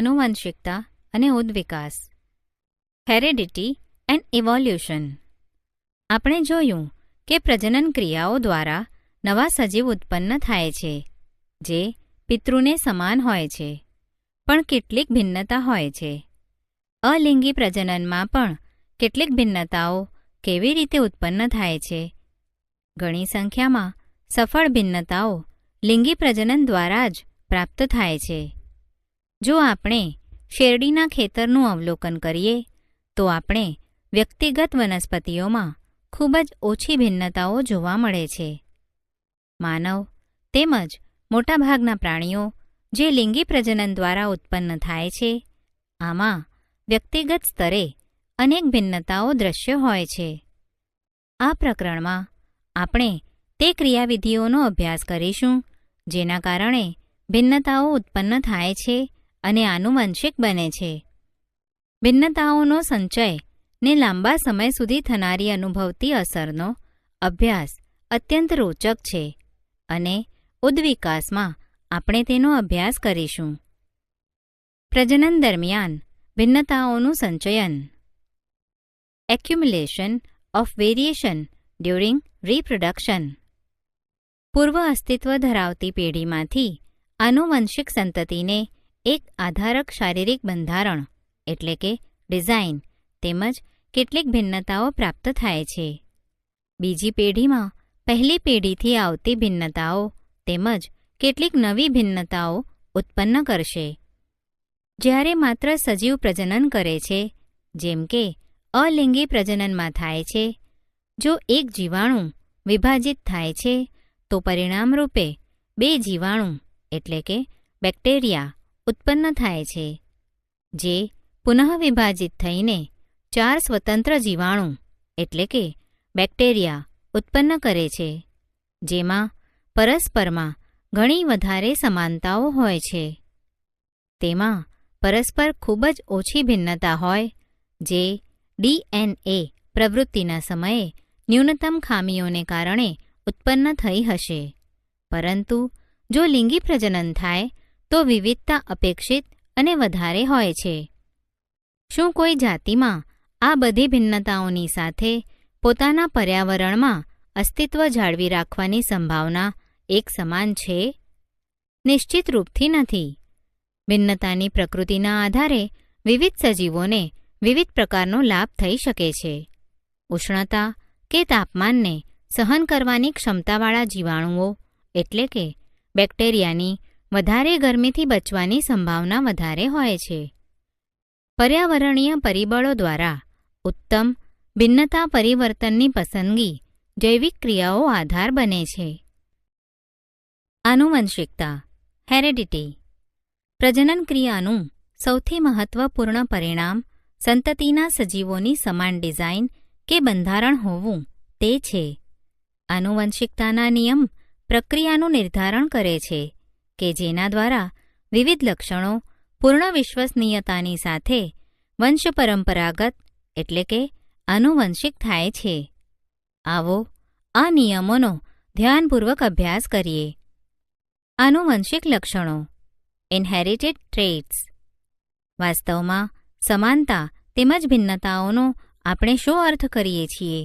આનુવંશિકતા અને ઉદ્વિકાસ. હેરેડિટી and evolution. આપણે જોયું કે પ્રજનન ક્રિયાઓ દ્વારા નવા સજીવ ઉત્પન્ન થાય છે જે પિતૃને સમાન હોય છે, પણ કેટલીક ભિન્નતા હોય છે. અલિંગી પ્રજનનમાં પણ કેટલીક ભિન્નતાઓ કેવી રીતે ઉત્પન્ન થાય છે? ઘણી સંખ્યામાં સફળ ભિન્નતાઓ લિંગી પ્રજનન દ્વારા જ પ્રાપ્ત થાય છે. જો આપણે શેરડીના ખેતરનું અવલોકન કરીએ તો આપણે વ્યક્તિગત વનસ્પતિઓમાં ખૂબ જ ઓછી ભિન્નતાઓ જોવા મળે છે. માનવ તેમજ મોટાભાગના પ્રાણીઓ જે લિંગી પ્રજનન દ્વારા ઉત્પન્ન થાય છે, આમાં વ્યક્તિગત સ્તરે અનેક ભિન્નતાઓ દ્રશ્ય હોય છે. આ પ્રકરણમાં આપણે તે ક્રિયાવિધિઓનો અભ્યાસ કરીશું જેના કારણે ભિન્નતાઓ ઉત્પન્ન થાય છે અને આનુવંશિક બને છે. ભિન્નતાઓનો સંચય ને લાંબા સમય સુધી થનારી અનુભવતી અસરનો અભ્યાસ અત્યંત રોચક છે અને ઉદ્વિકાસમાં આપણે તેનો અભ્યાસ કરીશું. પ્રજનન દરમિયાન ભિન્નતાઓનું સંચયન. Accumulation of variation during reproduction. પૂર્વ અસ્તિત્વ ધરાવતી પેઢીમાંથી આનુવંશિક સંતતિને એક આધારક શારીરિક બંધારણ એટલે કે ડિઝાઇન તેમજ કેટલીક ભિન્નતાઓ પ્રાપ્ત થાય છે. બીજી પેઢીમાં પહેલી પેઢીથી આવતી ભિન્નતાઓ તેમજ કેટલીક નવી ભિન્નતાઓ ઉત્પન્ન કરશે. જ્યારે માત્ર સજીવ પ્રજનન કરે છે, જેમ કે અલિંગી પ્રજનનમાં થાય છે, જો એક જીવાણુ વિભાજિત થાય છે તો પરિણામરૂપે બે જીવાણુ એટલે કે બેક્ટેરિયા ઉત્પન્ન થાય છે, જે પુનઃવિભાજિત થઈને 4 સ્વતંત્ર જીવાણુ એટલે કે બેક્ટેરિયા ઉત્પન્ન કરે છે, જેમાં પરસ્પરમાં ઘણી વધારે સમાનતાઓ હોય છે. તેમાં પરસ્પર ખૂબ જ ઓછી ભિન્નતા હોય જે ડીએનએ પ્રવૃત્તિના સમયે ન્યૂનતમ ખામીઓને કારણે ઉત્પન્ન થઈ હશે. પરંતુ જો લિંગી પ્રજનન થાય તો વિવિધતા અપેક્ષિત અને વધારે હોય છે. શું કોઈ જાતિમાં આ બધી ભિન્નતાઓની સાથે પોતાના પર્યાવરણમાં અસ્તિત્વ જાળવી રાખવાની સંભાવના એક સમાન છે? નિશ્ચિત રૂપથી નથી. ભિન્નતાની પ્રકૃતિના આધારે વિવિધ સજીવોને વિવિધ પ્રકારનો લાભ થઈ શકે છે. ઉષ્ણતા કે તાપમાનને સહન કરવાની ક્ષમતાવાળા જીવાણુઓ એટલે કે બેક્ટેરિયાની વધારે ગરમીથી બચવાની સંભાવના વધારે હોય છે. પર્યાવરણીય પરિબળો દ્વારા ઉત્તમ ભિન્નતા પરિવર્તનની પસંદગી જૈવિક ક્રિયાઓ આધાર બને છે. આનુવંશિકતા હેરેડિટી. પ્રજનન ક્રિયાનું સૌથી મહત્વપૂર્ણ પરિણામ સંતતિના સજીવોની સમાન ડિઝાઇન કે બંધારણ હોવું તે છે. આનુવંશિકતાના નિયમ પ્રક્રિયાનું નિર્ધારણ કરે છે કે જેના દ્વારા વિવિધ લક્ષણો પૂર્ણ વિશ્વસનીયતાની સાથે વંશપરંપરાગત એટલે કે આનુવંશિક થાય છે. આવો આ નિયમોનો ધ્યાનપૂર્વક અભ્યાસ કરીએ. આનુવંશિક લક્ષણો ઇનહેરિટેડ ટ્રેટ્સ. વાસ્તવમાં સમાનતા તેમજ ભિન્નતાઓનો આપણે શો અર્થ કરીએ છીએ?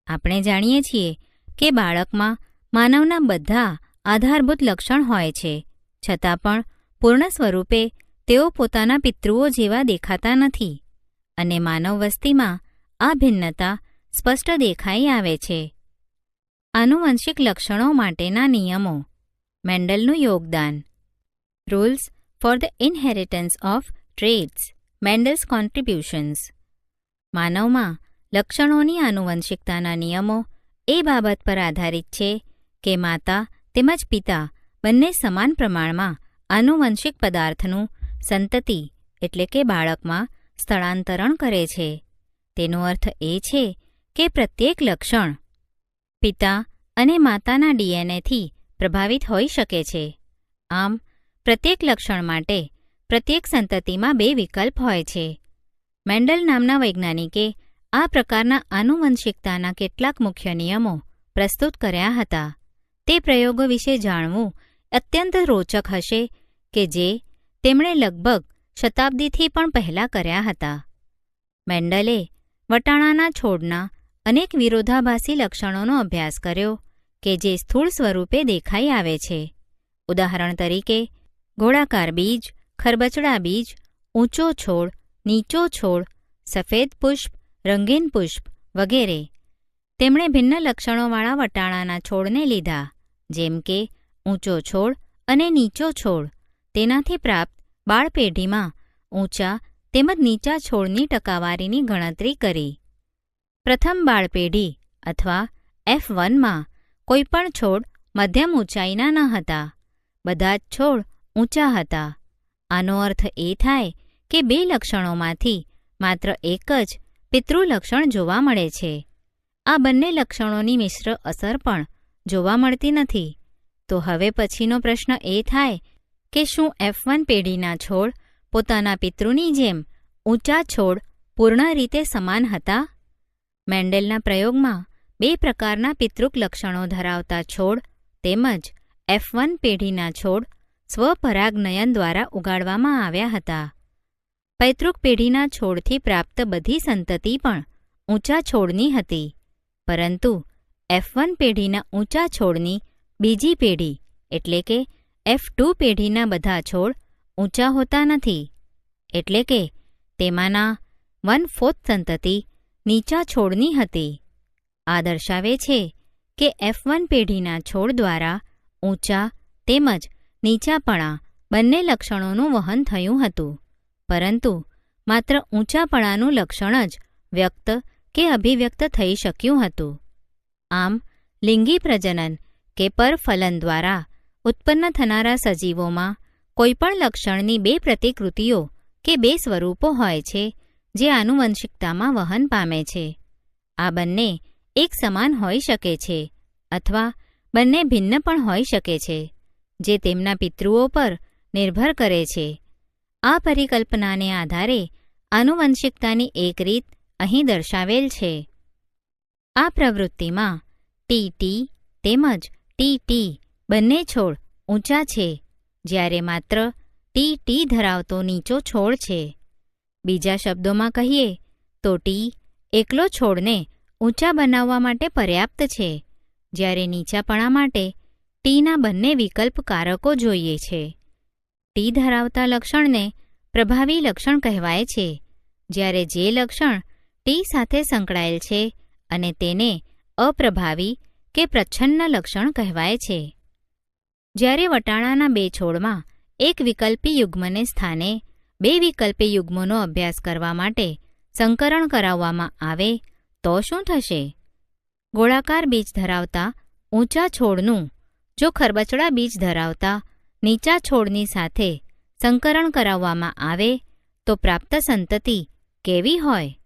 આપણે જાણીએ છીએ કે બાળકમાં માનવના બધા આધારભૂત લક્ષણ હોય છે, છતાં પણ પૂર્ણ સ્વરૂપે તેઓ પોતાના પિતૃઓ જેવા દેખાતા નથી અને માનવ વસ્તીમાં આ ભિન્નતા સ્પષ્ટ દેખાઈ આવે છે. આનુવંશિક લક્ષણો માટેના નિયમો. મેન્ડલનું યોગદાન. Rules for the inheritance of traits. Mendel's contributions. માનવમાં લક્ષણોની આનુવંશિકતાના નિયમો એ બાબત પર આધારિત છે કે માતા તેમજ પિતા બંને સમાન પ્રમાણમાં આનુવંશિક પદાર્થનું સંતતિ એટલે કે બાળકમાં સ્થળાંતરણ કરે છે. તેનો અર્થ એ છે કે પ્રત્યેક લક્ષણ પિતા અને માતાના ડીએનએથી પ્રભાવિત હોઈ શકે છે. આમ પ્રત્યેક લક્ષણ માટે પ્રત્યેક સંતતિમાં 2 વિકલ્પ હોય છે. મેન્ડલ નામના વૈજ્ઞાનિકે આ પ્રકારના આનુવંશિકતાના કેટલાક મુખ્ય નિયમો પ્રસ્તુત કર્યા હતા. તે પ્રયોગો વિશે જાણવું અત્યંત રોચક હશે કે જે તેમણે લગભગ શતાબ્દીથી પણ પહેલાં કર્યા હતા. મેન્ડલે વટાણાના છોડના અનેક વિરોધાભાસી લક્ષણોનો અભ્યાસ કર્યો કે જે સ્થૂળ સ્વરૂપે દેખાઈ આવે છે. ઉદાહરણ તરીકે ગોળાકાર બીજ, ખરબચડા બીજ, ઊંચો છોડ, નીચો છોડ, સફેદ પુષ્પ, રંગીન પુષ્પ વગેરે. તેમણે ભિન્ન લક્ષણોવાળા વટાણાના છોડને લીધા, જેમ કે ઊંચો છોડ અને નીચો છોડ. તેનાથી પ્રાપ્ત બાળપેઢીમાં ઊંચા તેમજ નીચા છોડની ટકાવારીની ગણતરી કરી. પ્રથમ બાળપેઢી અથવા F1માં કોઈપણ છોડ મધ્યમ ઊંચાઈના ન હતા. બધા જ છોડ ઊંચા હતા. આનો અર્થ એ થાય કે બે લક્ષણોમાંથી માત્ર એક જ પિતૃલક્ષણ જોવા મળે છે. આ બંને લક્ષણોની મિશ્ર અસર પણ જોવા મળતી નથી. તો હવે પછીનો પ્રશ્ન એ થાય કે શું F1 પેઢીના છોડ પોતાના પિતૃની જેમ ઊંચા છોડ પૂર્ણ રીતે સમાન હતા? મેન્ડેલના પ્રયોગમાં બે પ્રકારના પિતૃક લક્ષણો ધરાવતા છોડ તેમજ F1 પેઢીના છોડ સ્વપરાગનયન દ્વારા ઉગાડવામાં આવ્યા હતા. પૈતૃક પેઢીના છોડથી પ્રાપ્ત બધી સંતતિ પણ ઊંચા છોડની હતી, પરંતુ F1 પેઢીના ઊંચા છોડની બીજી પેઢી એટલે કે F2 પેઢીના બધા છોડ ઊંચા હોતા નથી. એટલે કે તેમાંના 1/4 સંતતિ નીચા છોડની હતી. આ દર્શાવે છે કે F1 પેઢીના છોડ દ્વારા ઊંચા તેમજ નીચાપણા બંને લક્ષણોનું વહન થયું હતું, પરંતુ માત્ર ઊંચાપણાનું લક્ષણ જ વ્યક્ત કે અભિવ્યક્ત થઈ શક્યું હતું. આમ લિંગી પ્રજનન કે પરફલન દ્વારા ઉત્પન્ન થનારા સજીવોમાં કોઈપણ લક્ષણની બે પ્રતિકૃતિઓ કે બે સ્વરૂપો હોય છે જે આનુવંશિકતામાં વહન પામે છે. આ બંને એક સમાન હોઈ શકે છે અથવા બંને ભિન્ન પણ હોઈ શકે છે, જે તેમના પિતૃઓ પર નિર્ભર કરે છે. આ પરિકલ્પનાને આધારે આનુવંશિકતાની એક રીત અહીં દર્શાવેલ છે. આ પ્રવૃત્તિમાં TT તેમજ TT બંને છોડ ઊંચા છે, જ્યારે માત્ર TT ધરાવતો નીચો છોડ છે. બીજા શબ્દોમાં કહીએ તો T એકલો છોડને ઊંચા બનાવવા માટે પર્યાપ્ત છે, જ્યારે નીચાપણા માટે Tના બંને વિકલ્પ કારકો જોઈએ છે. T ધરાવતા લક્ષણને પ્રભાવી લક્ષણ કહેવાય છે, જ્યારે જે લક્ષણ T સાથે સંકળાયેલ છે અને તેને અપ્રભાવી કે પ્રચ્છન્ન લક્ષણ કહેવાય છે. જ્યારે વટાણાના બે છોડમાં એક વિકલ્પી યુગ્મને સ્થાને બે વિકલ્પી યુગ્મોનો અભ્યાસ કરવા માટે સંકરણ કરાવવામાં આવે તો શું થશે? ગોળાકાર બીજ ધરાવતા ઊંચા છોડનું જો ખરબચડા બીજ ધરાવતા નીચા છોડની સાથે સંકરણ કરાવવામાં આવે તો પ્રાપ્ત સંતતિ કેવી હોય?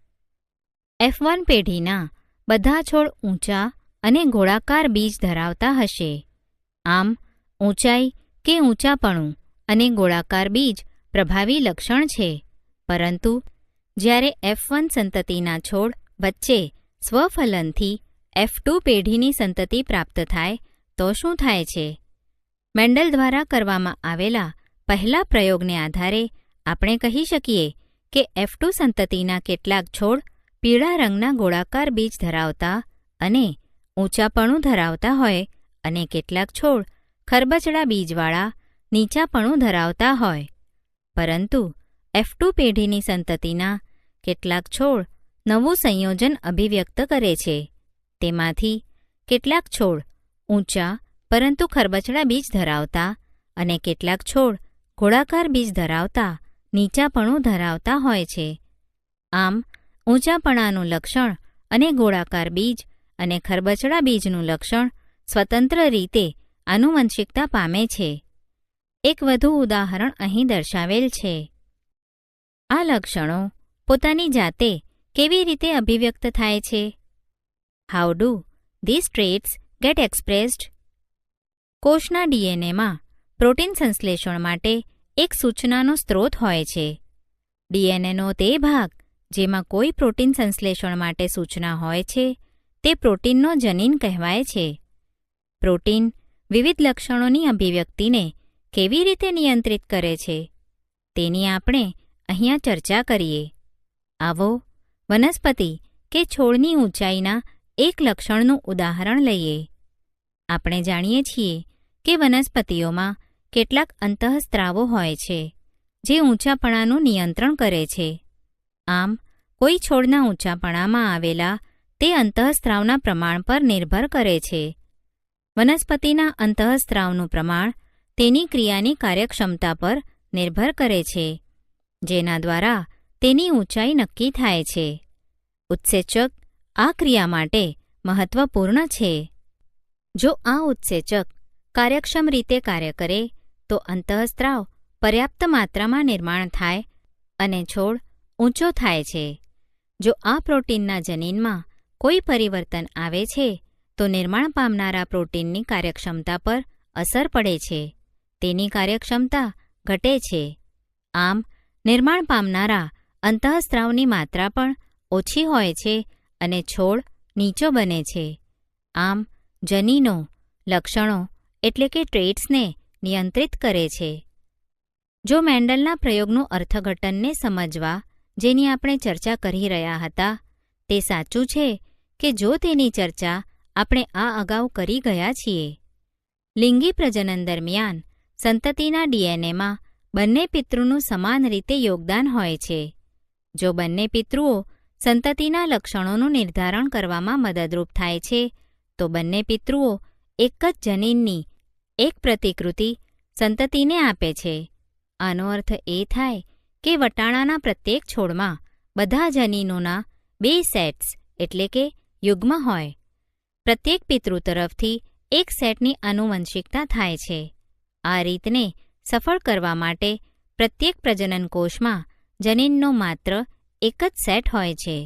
F1 પેઢીના બધા છોડ ઊંચા અને ગોળાકાર બીજ ધરાવતા હશે. આમ ઊંચાઈ કે ઊંચાપણું અને ગોળાકાર બીજ પ્રભાવી લક્ષણ છે, પરંતુ જ્યારે F1 સંતતિના છોડ વચ્ચે સ્વફલનથી F2 પેઢીની સંતતિ પ્રાપ્ત થાય તો શું થાય છે? મેન્ડલ દ્વારા કરવામાં આવેલા પહેલા પ્રયોગને આધારે આપણે કહી શકીએ કે F2 સંતતિના કેટલાક છોડ પીળા રંગના ગોળાકાર બીજ ધરાવતા અને ઊંચાપણું ધરાવતા હોય અને કેટલાક છોડ ખરબચડા બીજવાળા નીચાપણું ધરાવતા હોય. પરંતુ F2 પેઢીની સંતતિના કેટલાક છોડ નવું સંયોજન અભિવ્યક્ત કરે છે. તેમાંથી કેટલાક છોડ ઊંચા પરંતુ ખરબચડા બીજ ધરાવતા અને કેટલાક છોડ ગોળાકાર બીજ ધરાવતા નીચાપણું ધરાવતા હોય છે. આમ ઊંચાપણાનું લક્ષણ અને ગોળાકાર બીજ અને ખરબચડા બીજનું લક્ષણ સ્વતંત્ર રીતે આનુવંશિકતા પામે છે. એક વધુ ઉદાહરણ અહીં દર્શાવેલ છે. આ લક્ષણો પોતાની જાતે કેવી રીતે અભિવ્યક્ત થાય છે? How do these traits get expressed? કોષના DNAમાં પ્રોટીન સંશ્લેષણ માટે એક સૂચનાનો સ્ત્રોત હોય છે. DNAનો તે ભાગ જેમાં કોઈ પ્રોટીન સંશ્લેષણ માટે સૂચના હોય છે તે પ્રોટીનનો જનીન કહેવાય છે. પ્રોટીન વિવિધ લક્ષણોની અભિવ્યક્તિને કેવી રીતે નિયંત્રિત કરે છે તેની આપણે અહીંયા ચર્ચા કરીએ. આવો વનસ્પતિ કે છોડની ઊંચાઈના એક લક્ષણનું ઉદાહરણ લઈએ. આપણે જાણીએ છીએ કે વનસ્પતિઓમાં કેટલાક અંતઃસ્ત્રાવો હોય છે જે ઊંચાપણાનું નિયંત્રણ કરે છે. આમ કોઈ છોડના ઊંચાપણામાં આવેલા તે અંતઃસ્ત્રાવના પ્રમાણ પર નિર્ભર કરે છે. વનસ્પતિના અંતઃસ્ત્રાવનું પ્રમાણ તેની ક્રિયાની કાર્યક્ષમતા પર નિર્ભર કરે છે, જેના દ્વારા તેની ઊંચાઈ નક્કી થાય છે. ઉત્સેચક આ ક્રિયા માટે મહત્વપૂર્ણ છે. જો આ ઉત્સેચક કાર્યક્ષમ રીતે કાર્ય કરે તો અંતઃસ્ત્રાવ પર્યાપ્ત માત્રામાં નિર્માણ થાય અને છોડ ઊંચો થાય છે. જો આ પ્રોટીનના જનીનમાં કોઈ પરિવર્તન આવે છે તો નિર્માણ પામનારા પ્રોટીનની કાર્યક્ષમતા પર અસર પડે છે. તેની કાર્યક્ષમતા ઘટે છે. આમ નિર્માણ પામનારા અંતઃસ્ત્રાવની માત્રા પણ ઓછી હોય છે અને છોડ નીચો બને છે. આમ જનીનો લક્ષણો એટલે કે ટ્રેટ્સને નિયંત્રિત કરે છે. જો મેન્ડલના પ્રયોગનું અર્થઘટનને સમજવા જેની આપણે ચર્ચા કરી રહ્યા હતા તે સાચું છે કે જો તેની ચર્ચા આપણે આ અગાઉ કરી ગયા છીએ. લિંગી પ્રજનન દરમિયાન સંતતિના ડીએનએમાં બંને પિતૃનું સમાન રીતે યોગદાન હોય છે. જો બંને પિતૃઓ સંતતિના લક્ષણોનું નિર્ધારણ કરવામાં મદદરૂપ થાય છે તો બંને પિતૃઓ એક જ જનીનની એક પ્રતિકૃતિ સંતતિને આપે છે. આનો અર્થ એ થાય કે વટાણાના પ્રત્યેક છોડમાં બધા જનીનોના 2 સેટ્સ એટલે કે યુગ્મ હોય. પ્રત્યેક પિતૃ તરફથી એક સેટની આનુવંશિકતા થાય છે. આ રીતને સફળ કરવા માટે પ્રત્યેક પ્રજનન કોષમાં જનીનનો માત્ર એક જ સેટ હોય છે.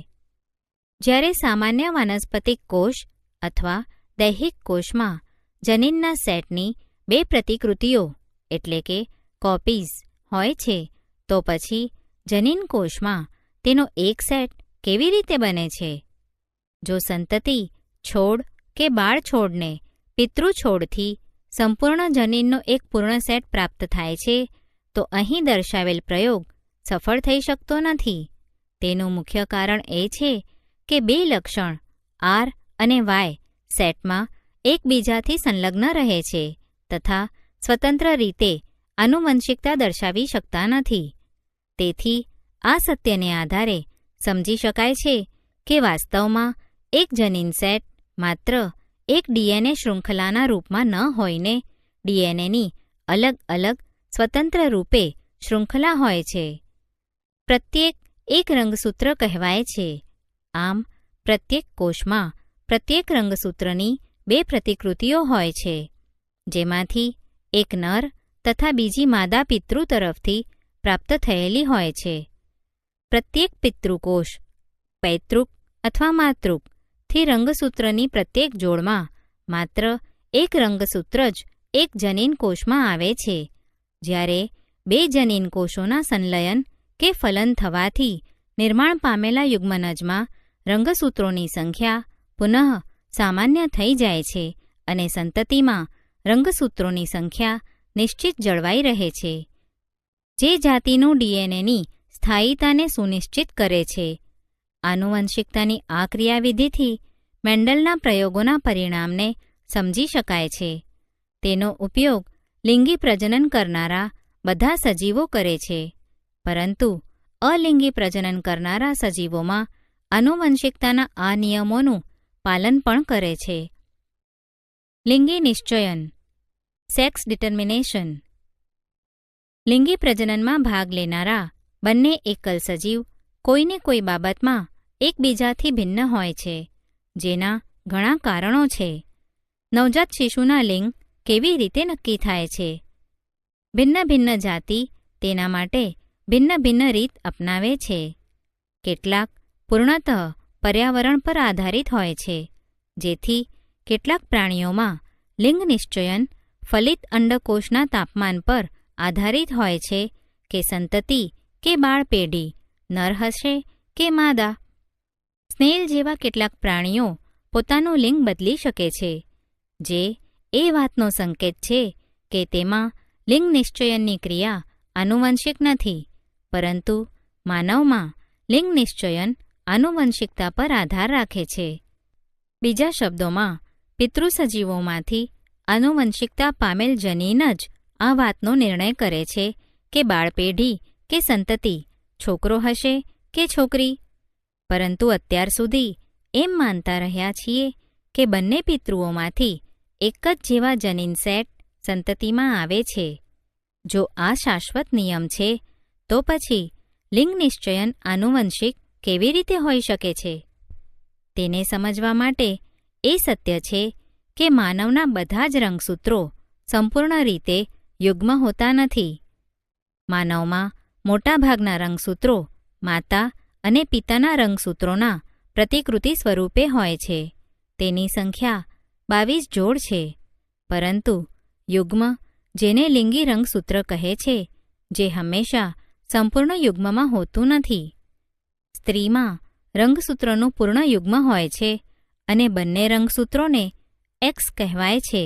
જ્યારે સામાન્ય વાનસ્પતિક કોષ અથવા દૈહિક કોષમાં જનીનના સેટની 2 પ્રતિકૃતિઓ એટલે કે કોપીઝ હોય છે તો પછી જનીન કોષમાં તેનો એક સેટ કેવી રીતે બને છે? જો સંતતિ છોડ કે બાળ છોડને પિતૃ છોડથી સંપૂર્ણ જનીનનો એક પૂર્ણ સેટ પ્રાપ્ત થાય છે તો અહીં દર્શાવેલ પ્રયોગ સફળ થઈ શકતો નથી. તેનું મુખ્ય કારણ એ છે કે 2 લક્ષણ R અને Y સેટમાં એકબીજાથી સંલગ્ન રહે છે તથા સ્વતંત્ર રીતે આનુવંશિકતા દર્શાવી શકતા નથી. તેથી આ સત્યને આધારે સમજી શકાય છે કે વાસ્તવમાં એક જનીન સેટ માત્ર એક ડીએનએ શૃંખલાના રૂપમાં ન હોઈને ડીએનએની અલગ અલગ સ્વતંત્ર રૂપે શૃંખલા હોય છે. પ્રત્યેક એક રંગસૂત્ર કહેવાય છે. આમ પ્રત્યેક કોષમાં પ્રત્યેક રંગસૂત્રની 2 પ્રતિકૃતિઓ હોય છે જેમાંથી એક નર તથા બીજી માદા પિતૃ તરફથી પ્રાપ્ત થયેલી હોય છે. પ્રત્યેક પિતૃકોષ પૈતૃક અથવા માતૃક થી રંગસૂત્રની પ્રત્યેક જોડમાં માત્ર એક રંગસૂત્ર જ એક જનીન કોષમાં આવે છે. જ્યારે 2 જનીન કોષોના સંલયન કે ફલન થવાથી નિર્માણ પામેલા યુગ્મનજમાં રંગસૂત્રોની સંખ્યા પુનઃ સામાન્ય થઈ જાય છે અને સંતતિમાં રંગસૂત્રોની સંખ્યા નિશ્ચિત જળવાઈ રહે છે, જે જાતિનું ડીએનએની સ્થાયીતાને સુનિશ્ચિત કરે છે. આનુવંશિકતાની આ ક્રિયાવિધિથી મેન્ડલના પ્રયોગોના પરિણામને સમજી શકાય છે. તેનો ઉપયોગ લિંગી પ્રજનન કરનારા બધા સજીવો કરે છે, પરંતુ અલિંગી પ્રજનન કરનારા સજીવોમાં આનુવંશિકતાના આ નિયમોનું પાલન પણ કરે છે. લિંગી નિશ્ચયન સેક્સ ડિટર્મિનેશન. લિંગી પ્રજનનમાં ભાગ લેનારા બંને એકલ સજીવ કોઈને કોઈ બાબતમાં એકબીજાથી ભિન્ન હોય છે, જેના ઘણા કારણો છે. નવજાત શિશુના લિંગ કેવી રીતે નક્કી થાય છે? ભિન્ન ભિન્ન જાતિ તેના માટે ભિન્ન ભિન્ન રીત અપનાવે છે. કેટલાક પૂર્ણતઃ પર્યાવરણ પર આધારિત હોય છે, જેથી કેટલાક પ્રાણીઓમાં લિંગ નિશ્ચયન ફલિત અંડકોષના તાપમાન પર આધારિત હોય છે કે સંતતિ કે બાળ પેઢી નર હશે કે માદા. સ્નેલ જેવા કેટલાક પ્રાણીઓ પોતાનું લિંગ બદલી શકે છે, જે એ વાતનો સંકેત છે કે તેમાં લિંગ નિશ્ચયનની ક્રિયા આનુવંશિક નથી, પરંતુ માનવમાં લિંગ નિશ્ચયન આનુવંશિકતા પર આધાર રાખે છે. બીજા શબ્દોમાં, પિતૃસજીવોમાંથી આનુવંશિકતા પામેલ જનીન જ આ વાતનો નિર્ણય કરે છે કે બાળપેઢી કે સંતતિ છોકરો હશે કે છોકરી. પરંતુ અત્યાર સુધી એમ માનતા રહ્યા છીએ કે બંને પિતૃઓમાંથી એક જ જેવા જનીન સેટ સંતતિમાં આવે છે. જો આ શાશ્વત નિયમ છે, તો પછી લિંગ નિશ્ચયન આનુવંશિક કેવી રીતે હોઈ શકે છે? તેને સમજવા માટે એ સત્ય છે કે માનવના બધા જ રંગસૂત્રો સંપૂર્ણ રીતે યુગ્મ હોતા નથી. માનવમાં મોટાભાગના રંગસૂત્રો માતા અને પિતાના રંગસૂત્રોના પ્રતિકૃતિ સ્વરૂપે હોય છે. તેની સંખ્યા 22 જોડ છે. પરંતુ યુગ્મ, જેને લિંગી રંગસૂત્ર કહે છે, જે હંમેશા સંપૂર્ણ યુગ્મમાં હોતું નથી. સ્ત્રીમાં રંગસૂત્રનું પૂર્ણ યુગ્મ હોય છે અને બંને રંગસૂત્રોને એક્સ કહેવાય છે.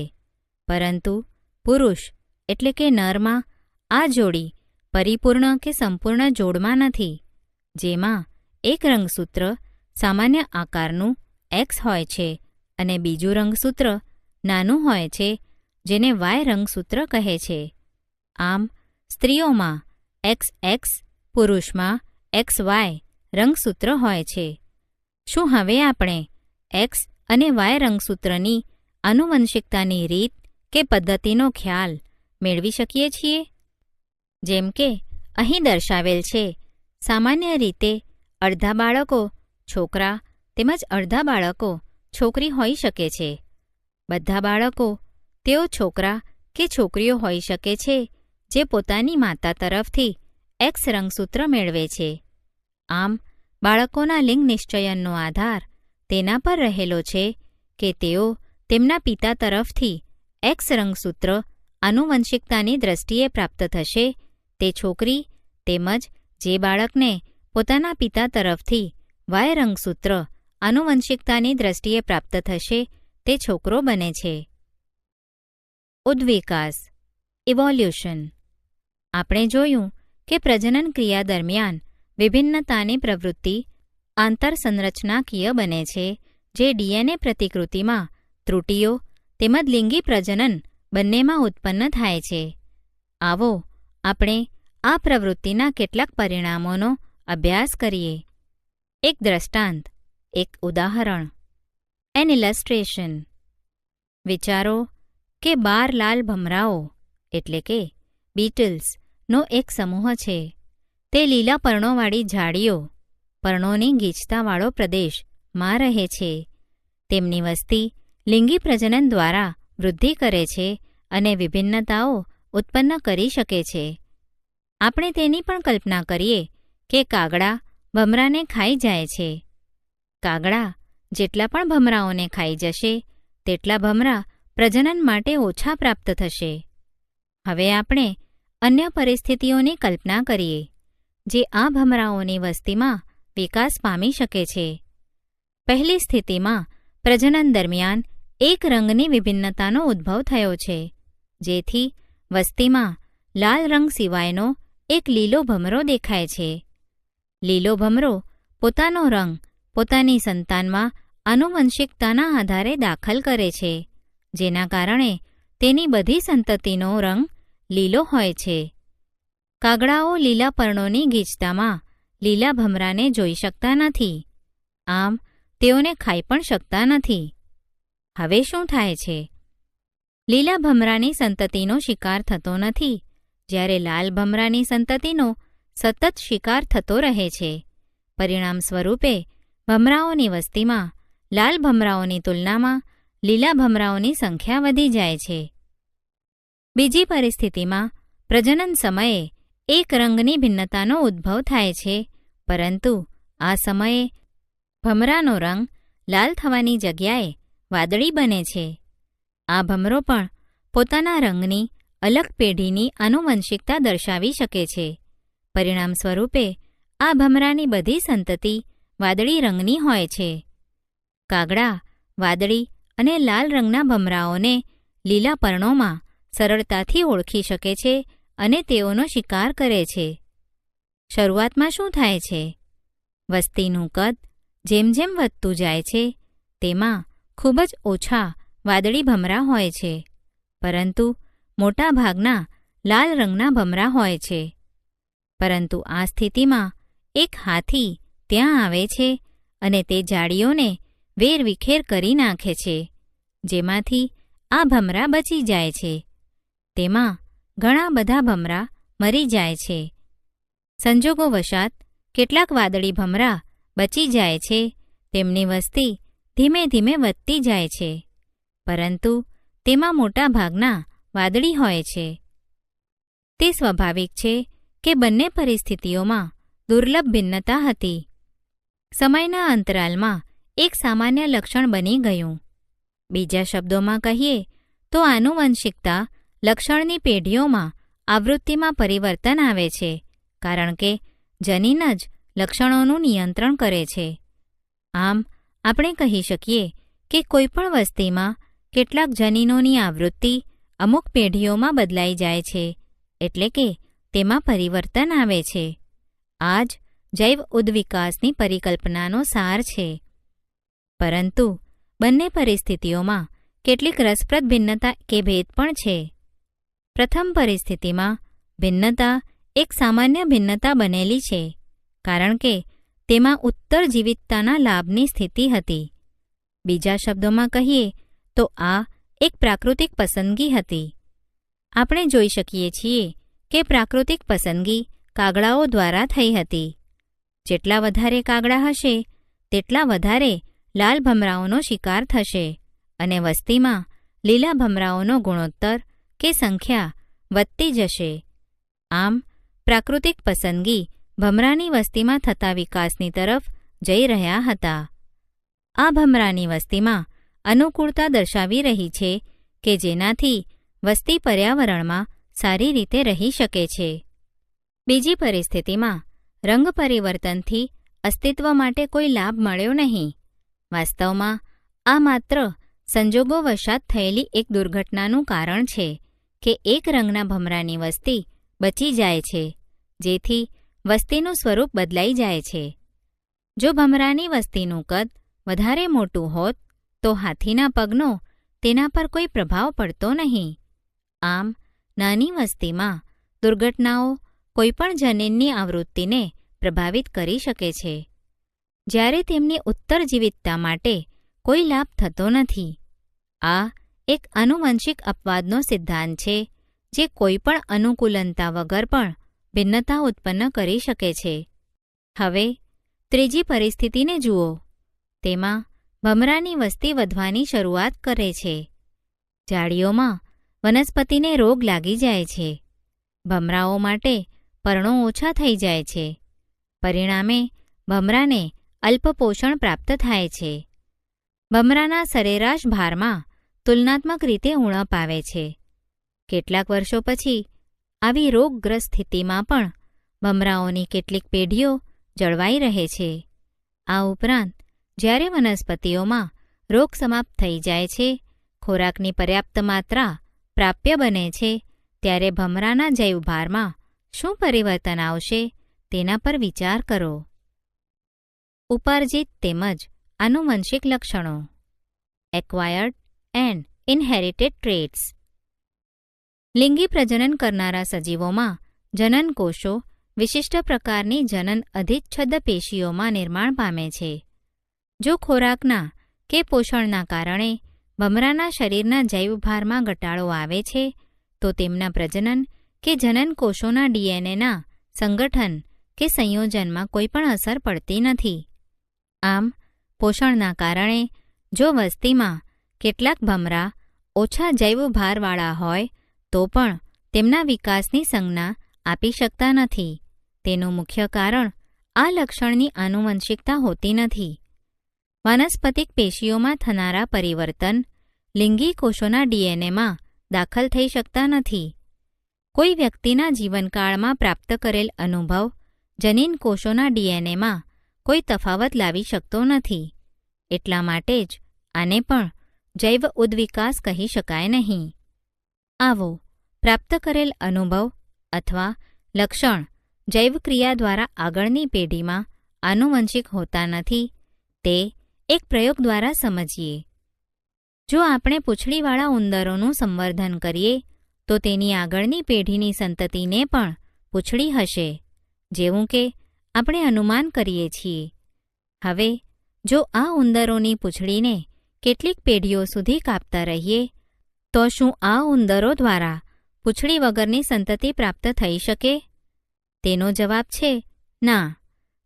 પરંતુ પુરુષ એટલે કે નરમાં આ જોડી પરિપૂર્ણ કે સંપૂર્ણ જોડમાં નથી, જેમાં એક રંગસૂત્ર સામાન્ય આકારનું એક્સ હોય છે અને બીજું રંગસૂત્ર નાનું હોય છે, જેને વાય રંગસૂત્ર કહે છે. આમ સ્ત્રીઓમાં XX, પુરુષમાં XY રંગસૂત્ર હોય છે. શું હવે આપણે એક્સ અને વાય રંગસૂત્રની આનુવંશિકતાની રીત કે પદ્ધતિનો ખ્યાલ મેળવી શકીએ છીએ? જેમ કે અહીં દર્શાવેલ છે, સામાન્ય રીતે અડધા બાળકો છોકરા તેમજ અડધા બાળકો છોકરી હોઈ શકે છે. બધા બાળકો તેઓ છોકરા કે છોકરીઓ હોઈ શકે છે જે પોતાની માતા તરફથી એક્સ રંગસૂત્ર મેળવે છે. આમ બાળકોના લિંગ નિશ્ચયનનો આધાર તેના પર રહેલો છે કે તેઓ તેમના પિતા તરફથી એક્સ રંગસૂત્ર આનુવંશિકતાની દ્રષ્ટિએ પ્રાપ્ત થશે તે છોકરી, તેમજ જે બાળકને પોતાના પિતા તરફથી વાય રંગસૂત્ર આનુવંશિકતાની દ્રષ્ટિએ પ્રાપ્ત થશે તે છોકરો બને છે. ઉદ્વિકાસ, ઇવોલ્યુશન. આપણે જોયું કે પ્રજનન ક્રિયા દરમિયાન વિભિન્નતાની પ્રવૃત્તિ આંતરસંરચનાકીય બને છે, જે ડીએનએ પ્રતિકૃતિમાં ત્રુટીઓ તેમજ લિંગી પ્રજનન બંનેમાં ઉત્પન્ન થાય છે. આવો આપણે આ પ્રવૃત્તિના કેટલાક પરિણામોનો અભ્યાસ કરીએ. એક દ્રષ્ટાંત, એક ઉદાહરણ. એન ઇલસ્ટ્રેશન. વિચારો કે 12 લાલ ભમરાઓ એટલે કે બીટલ્સ નો એક સમૂહ છે. તે લીલા પર્ણોવાળી ઝાડીઓ, પર્ણોની ગીચતાવાળો પ્રદેશમાં રહે છે. તેમની વસ્તી લિંગી પ્રજનન દ્વારા વૃદ્ધિ કરે છે અને વિભિન્નતાઓ ઉત્પન્ન કરી શકે છે. આપણે તેની પણ કલ્પના કરીએ કે કાગડા ભમરાને ખાઈ જાય છે. કાગડા જેટલા પણ ભમરાઓને ખાઈ જશે તેટલા ભમરા પ્રજનન માટે ઓછા પ્રાપ્ત થશે. હવે આપણે અન્ય પરિસ્થિતિઓની કલ્પના કરીએ જે આ ભમરાઓની વસ્તીમાં વિકાસ પામી શકે છે. પહેલી સ્થિતિમાં પ્રજનન દરમિયાન એક રંગની વિભિન્નતાનો ઉદ્ભવ થયો છે, જેથી વસ્તીમાં લાલ રંગ સિવાયનો એક લીલો ભમરો દેખાય છે. લીલો ભમરો પોતાનો રંગ પોતાની સંતાનમાં આનુવંશિકતાના આધારે દાખલ કરે છે, જેના કારણે તેની બધી સંતતિનો રંગ લીલો હોય છે. કાગડાઓ લીલા પર્ણોની ગીચતામાં લીલા ભમરાને જોઈ શકતા નથી. આમ તેઓને ખાઈ પણ શકતા નથી. હવે શું થાય છે? લીલા ભમરાની સંતતિનો શિકાર થતો નથી, જ્યારે લાલ ભમરાની સંતતિનો સતત શિકાર થતો રહે છે. પરિણામ સ્વરૂપે ભમરાઓની વસ્તીમાં લાલ ભમરાઓની તુલનામાં લીલા ભમરાઓની સંખ્યા વધી જાય છે. બીજી પરિસ્થિતિમાં પ્રજનન સમયે એક રંગની ભિન્નતાનો ઉદ્ભવ થાય છે, પરંતુ આ સમયે ભમરાનો રંગ લાલ થવાની જગ્યાએ વાદળી બને છે. આ ભમરો પણ પોતાના રંગની અલગ પેઢીની આનુવંશિકતા દર્શાવી શકે છે. પરિણામ સ્વરૂપે આ ભમરાની બધી સંતતિ વાદળી રંગની હોય છે. કાગડા વાદળી અને લાલ રંગના ભમરાઓને લીલા પર્ણોમાં સરળતાથી ઓળખી શકે છે અને તેઓનો શિકાર કરે છે. શરૂઆતમાં શું થાય છે? વસ્તીનું કદ જેમ જેમ વધતું જાય છે તેમાં ખૂબ જ ઓછા વાદળી ભમરા હોય છે, પરંતુ મોટા ભાગના લાલ રંગના ભમરા હોય છે. પરંતુ આ સ્થિતિમાં એક હાથી ત્યાં આવે છે અને તે ઝાડીઓને વેરવિખેર કરી નાખે છે, જેમાંથી આ ભમરા બચી જાય છે. તેમાં ઘણા બધા ભમરા મરી જાય છે. સંજોગોવશાત કેટલાક વાદળી ભમરા બચી જાય છે. તેમની વસ્તી ધીમે ધીમે વધતી જાય છે, પરંતુ તેમાં મોટા ભાગના વાદળી હોય છે. તે સ્વાભાવિક છે કે બંને પરિસ્થિતિઓમાં દુર્લભ ભિન્નતા હતી. સમયના અંતરાલમાં એક સામાન્ય લક્ષણ બની ગયું. બીજા શબ્દોમાં કહીએ તો આનુવંશિકતા લક્ષણની પેઢીઓમાં આવૃત્તિમાં પરિવર્તન આવે છે, કારણ કે જનીન જ લક્ષણોનું નિયંત્રણ કરે છે. આમ આપણે કહી શકીએ કે કોઈપણ વસ્તીમાં કેટલાક જનીનોની આવૃત્તિ અમુક પેઢીઓમાં બદલાઈ જાય છે, એટલે કે તેમાં પરિવર્તન આવે છે. આ જ જૈવ ઉદ્વિકાસની પરિકલ્પનાનો સાર છે. પરંતુ બંને પરિસ્થિતિઓમાં કેટલીક રસપ્રદ ભિન્નતા કે ભેદ પણ છે. પ્રથમ પરિસ્થિતિમાં ભિન્નતા એક સામાન્ય ભિન્નતા બનેલી છે, કારણ કે તેમાં ઉત્તરજીવિતતાના લાભની સ્થિતિ હતી. બીજા શબ્દોમાં કહીએ તો આ એક પ્રાકૃતિક પસંદગી હતી. આપણે જોઈ શકીએ છીએ કે પ્રાકૃતિક પસંદગી કાગડાઓ દ્વારા થઈ હતી. જેટલા વધારે કાગડા હશે તેટલા વધારે લાલ ભમરાઓનો શિકાર થશે અને વસ્તીમાં લીલા ભમરાઓનો ગુણોત્તર કે સંખ્યા વધતી જશે. આમ પ્રાકૃતિક પસંદગી ભમરાની વસ્તીમાં થતા વિકાસની તરફ જઈ રહ્યા હતા. આ ભમરાની વસ્તીમાં અનુકૂળતા દર્શાવી રહી છે કે જેનાથી વસ્તી પર્યાવરણમાં સારી રીતે રહી શકે છે. બીજી પરિસ્થિતિમાં રંગ પરિવર્તનથી અસ્તિત્વ માટે કોઈ લાભ મળ્યો નહીં. વાસ્તવમાં આ માત્ર સંજોગોવશાત થયેલી એક દુર્ઘટનાનું કારણ છે કે એક રંગના ભમરાની વસ્તી બચી જાય છે, જેથી વસ્તીનું સ્વરૂપ બદલાઈ જાય છે. જો ભમરાની વસ્તીનું કદ વધારે મોટું હોત તો હાથીના પગનો તેના પર કોઈ પ્રભાવ પડતો નહીં. આમ નાની વસ્તીમાં દુર્ઘટનાઓ કોઈપણ જનીનની આવૃત્તિને પ્રભાવિત કરી શકે છે, જ્યારે તેમની ઉત્તરજીવિતતા માટે કોઈ લાભ થતો નથી. આ એક આનુવંશિક અપવાદનો સિદ્ધાંત છે જે કોઈપણ અનુકૂલનતા વગર પણ ભિન્નતા ઉત્પન્ન કરી શકે છે. હવે ત્રીજી પરિસ્થિતિને જુઓ. તેમાં ભમરાની વસ્તી વધવાની શરૂઆત કરે છે. ઝાડીઓમાં વનસ્પતિને રોગ લાગી જાય છે. ભમરાઓ માટે પર્ણો ઓછા થઈ જાય છે. પરિણામે ભમરાને અલ્પપોષણ પ્રાપ્ત થાય છે. ભમરાના સરેરાશ ભારમાં તુલનાત્મક રીતે ઉણપ આવે છે. કેટલાક વર્ષો પછી આવી રોગગ્રસ્ત સ્થિતિમાં પણ ભમરાઓની કેટલીક પેઢીઓ જળવાઈ રહે છે. આ ઉપરાંત જ્યારે વનસ્પતિઓમાં રોગ સમાપ્ત થઈ જાય છે, ખોરાકની પર્યાપ્ત માત્રા પ્રાપ્ય બને છે, ત્યારે ભમરાના જૈવભારમાં શું પરિવર્તન આવશે તેના પર વિચાર કરો. ઉપાર્જિત તેમજ આનુવંશિક લક્ષણો. Acquired and inherited traits. લિંગી પ્રજનન કરનારા સજીવોમાં જનનકોષો વિશિષ્ટ પ્રકારની જનન અધિચ્છદ પેશીઓમાં નિર્માણ પામે છે. જો ખોરાકના કે પોષણના કારણે ભમરાના શરીરના જૈવભારમાં ઘટાડો આવે છે તો તેમના પ્રજનન કે જનનકોષોના ડીએનએના સંગઠન કે સંયોજનમાં કોઈ પણ અસર પડતી નથી. આમ પોષણના કારણે જો વસ્તીમાં કેટલાક ભમરા ઓછા જૈવભારવાળા હોય તો પણ તેમના વિકાસની સંજ્ઞા આપી શકતા નથી. તેનું મુખ્ય કારણ આ લક્ષણની આનુવંશિકતા હોતી નથી. વાનસ્પતિક પેશીઓમાં થનારા પરિવર્તન લિંગી કોષોના ડીએનએમાં દાખલ થઈ શકતા નથી. કોઈ વ્યક્તિના જીવનકાળમાં પ્રાપ્ત કરેલ અનુભવ જનીન કોષોના ડીએનએમાં કોઈ તફાવત લાવી શકતો નથી. એટલા માટે જ આને પણ જૈવ ઉદ્વિકાસ કહી શકાય નહીં. આવો પ્રાપ્ત કરેલ અનુભવ અથવા લક્ષણ જૈવક્રિયા દ્વારા આગળની પેઢીમાં આનુવંશિક હોતા નથી તે એક પ્રયોગ દ્વારા સમજીએ. જો આપણે પૂંછડીવાળા ઉંદરોનું સંવર્ધન કરીએ તો તેની આગળની પેઢીની સંતતિને પણ પૂંછડી હશે, જેવું કે આપણે અનુમાન કરીએ છીએ. હવે જો આ ઉંદરોની પૂંછડીને કેટલીક પેઢીઓ સુધી કાપતા રહીએ તો શું આ ઉંદરો દ્વારા પૂંછડી વગરની સંતતિ પ્રાપ્ત થઈ શકે? તેનો જવાબ છે ના,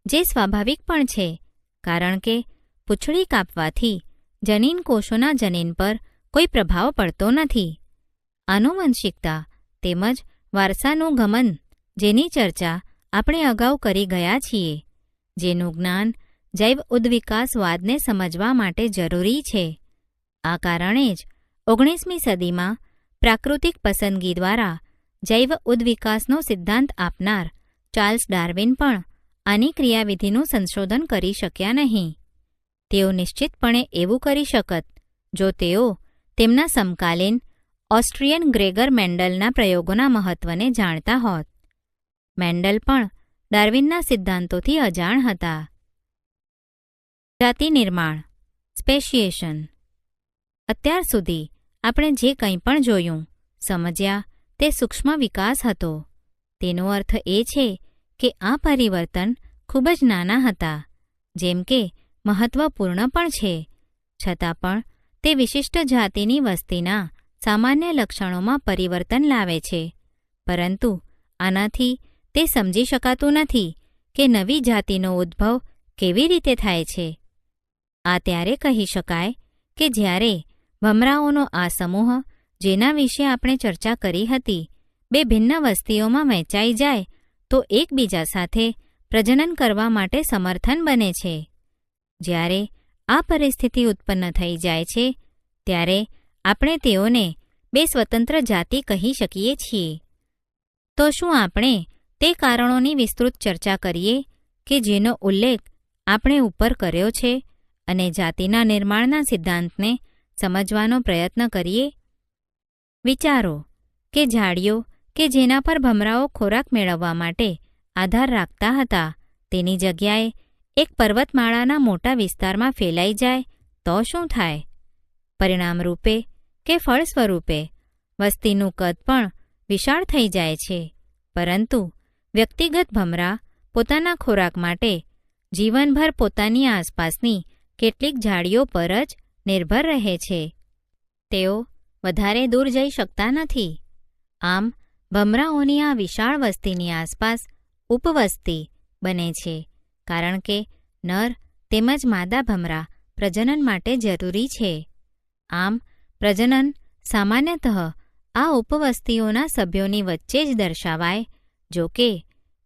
જે સ્વાભાવિક પણ છે, કારણ કે પૂંછડી કાપવાથી જનીન કોષોના જનીન પર કોઈ પ્રભાવ પડતો નથી. આનુવંશિકતા તેમજ વારસાનું ગમન, જેની ચર્ચા આપણે અગાઉ કરી ગયા છીએ, જેનું જ્ઞાન જૈવ ઉદ્વિકાસવાદને સમજવા માટે જરૂરી છે. આ કારણે જ 19મી સદીમાં પ્રાકૃતિક પસંદગી દ્વારા જૈવ ઉદ્વિકાસનો સિદ્ધાંત આપનાર ચાર્લ્સ ડાર્વિન પણ આની ક્રિયાવિધિનું સંશોધન કરી શક્યા નહીં. તેઓ નિશ્ચિતપણે એવું કરી શકત જો તેઓ તેમના સમકાલીન ઓસ્ટ્રિયન ગ્રેગર મેન્ડલના પ્રયોગોના મહત્વને જાણતા હોત. મેન્ડલ પણ ડાર્વિનના સિદ્ધાંતોથી અજાણ હતા. જાતિ નિર્માણ, સ્પેશિએશન. અત્યાર સુધી આપણે જે કંઈ પણ જોયું, સમજ્યા તે સૂક્ષ્મ વિકાસ હતો. તેનો અર્થ એ છે કે આ પરિવર્તન ખૂબ જ નાના હતા, જેમ કે મહત્વપૂર્ણ પણ છે, છતાં પણ તે વિશિષ્ટ જાતિની વસ્તીના સામાન્ય લક્ષણોમાં પરિવર્તન લાવે છે. પરંતુ આનાથી તે સમજી શકાતું નથી કે નવી જાતિનો ઉદ્ભવ કેવી રીતે થાય છે. આ ત્યારે કહી શકાય કે જ્યારે ભમરાઓનો આ સમૂહ, જેના વિશે આપણે ચર્ચા કરી હતી, બે ભિન્ન વસ્તીઓમાં વહેંચાઈ જાય તો એકબીજા સાથે પ્રજનન કરવા માટે સમર્થન બને છે. જ્યારે આ પરિસ્થિતિ ઉત્પન્ન થઈ જાય છે ત્યારે આપણે તેઓને બે સ્વતંત્ર જાતિ કહી શકીએ છીએ. તો શું આપણે તે કારણોની વિસ્તૃત ચર્ચા કરીએ કે જેનો ઉલ્લેખ આપણે ઉપર કર્યો છે અને જાતિના નિર્માણના સિદ્ધાંતને સમજવાનો પ્રયત્ન કરીએ? વિચારો કે ઝાડીઓ કે જેના પર ભમરાઓ ખોરાક મેળવવા માટે આધાર રાખતા હતા, તેની જગ્યાએ એક પર્વતમાળાના મોટા વિસ્તારમાં ફેલાઈ જાય તો શું થાય? પરિણામ રૂપે કે ફળ સ્વરૂપે વસ્તીનું કદ પણ વિશાળ થઈ જાય છે, પરંતુ વ્યક્તિગત ભમરા પોતાના ખોરાક માટે જીવનભર પોતાની આસપાસની કેટલીક ઝાડીઓ પર જ નિર્ભર રહે છે. તેઓ વધારે દૂર જઈ શકતા નથી. આમ ભમરાઓની આ વિશાળ વસ્તીની આસપાસ ઉપવસ્તી બને છે, કારણ કે નર તેમજ માદા ભમરા પ્રજનન માટે જરૂરી છે. આમ પ્રજનન સામાન્યતઃ આ ઉપવસ્તીઓના સભ્યોની વચ્ચે જ દર્શાવાય. જો કે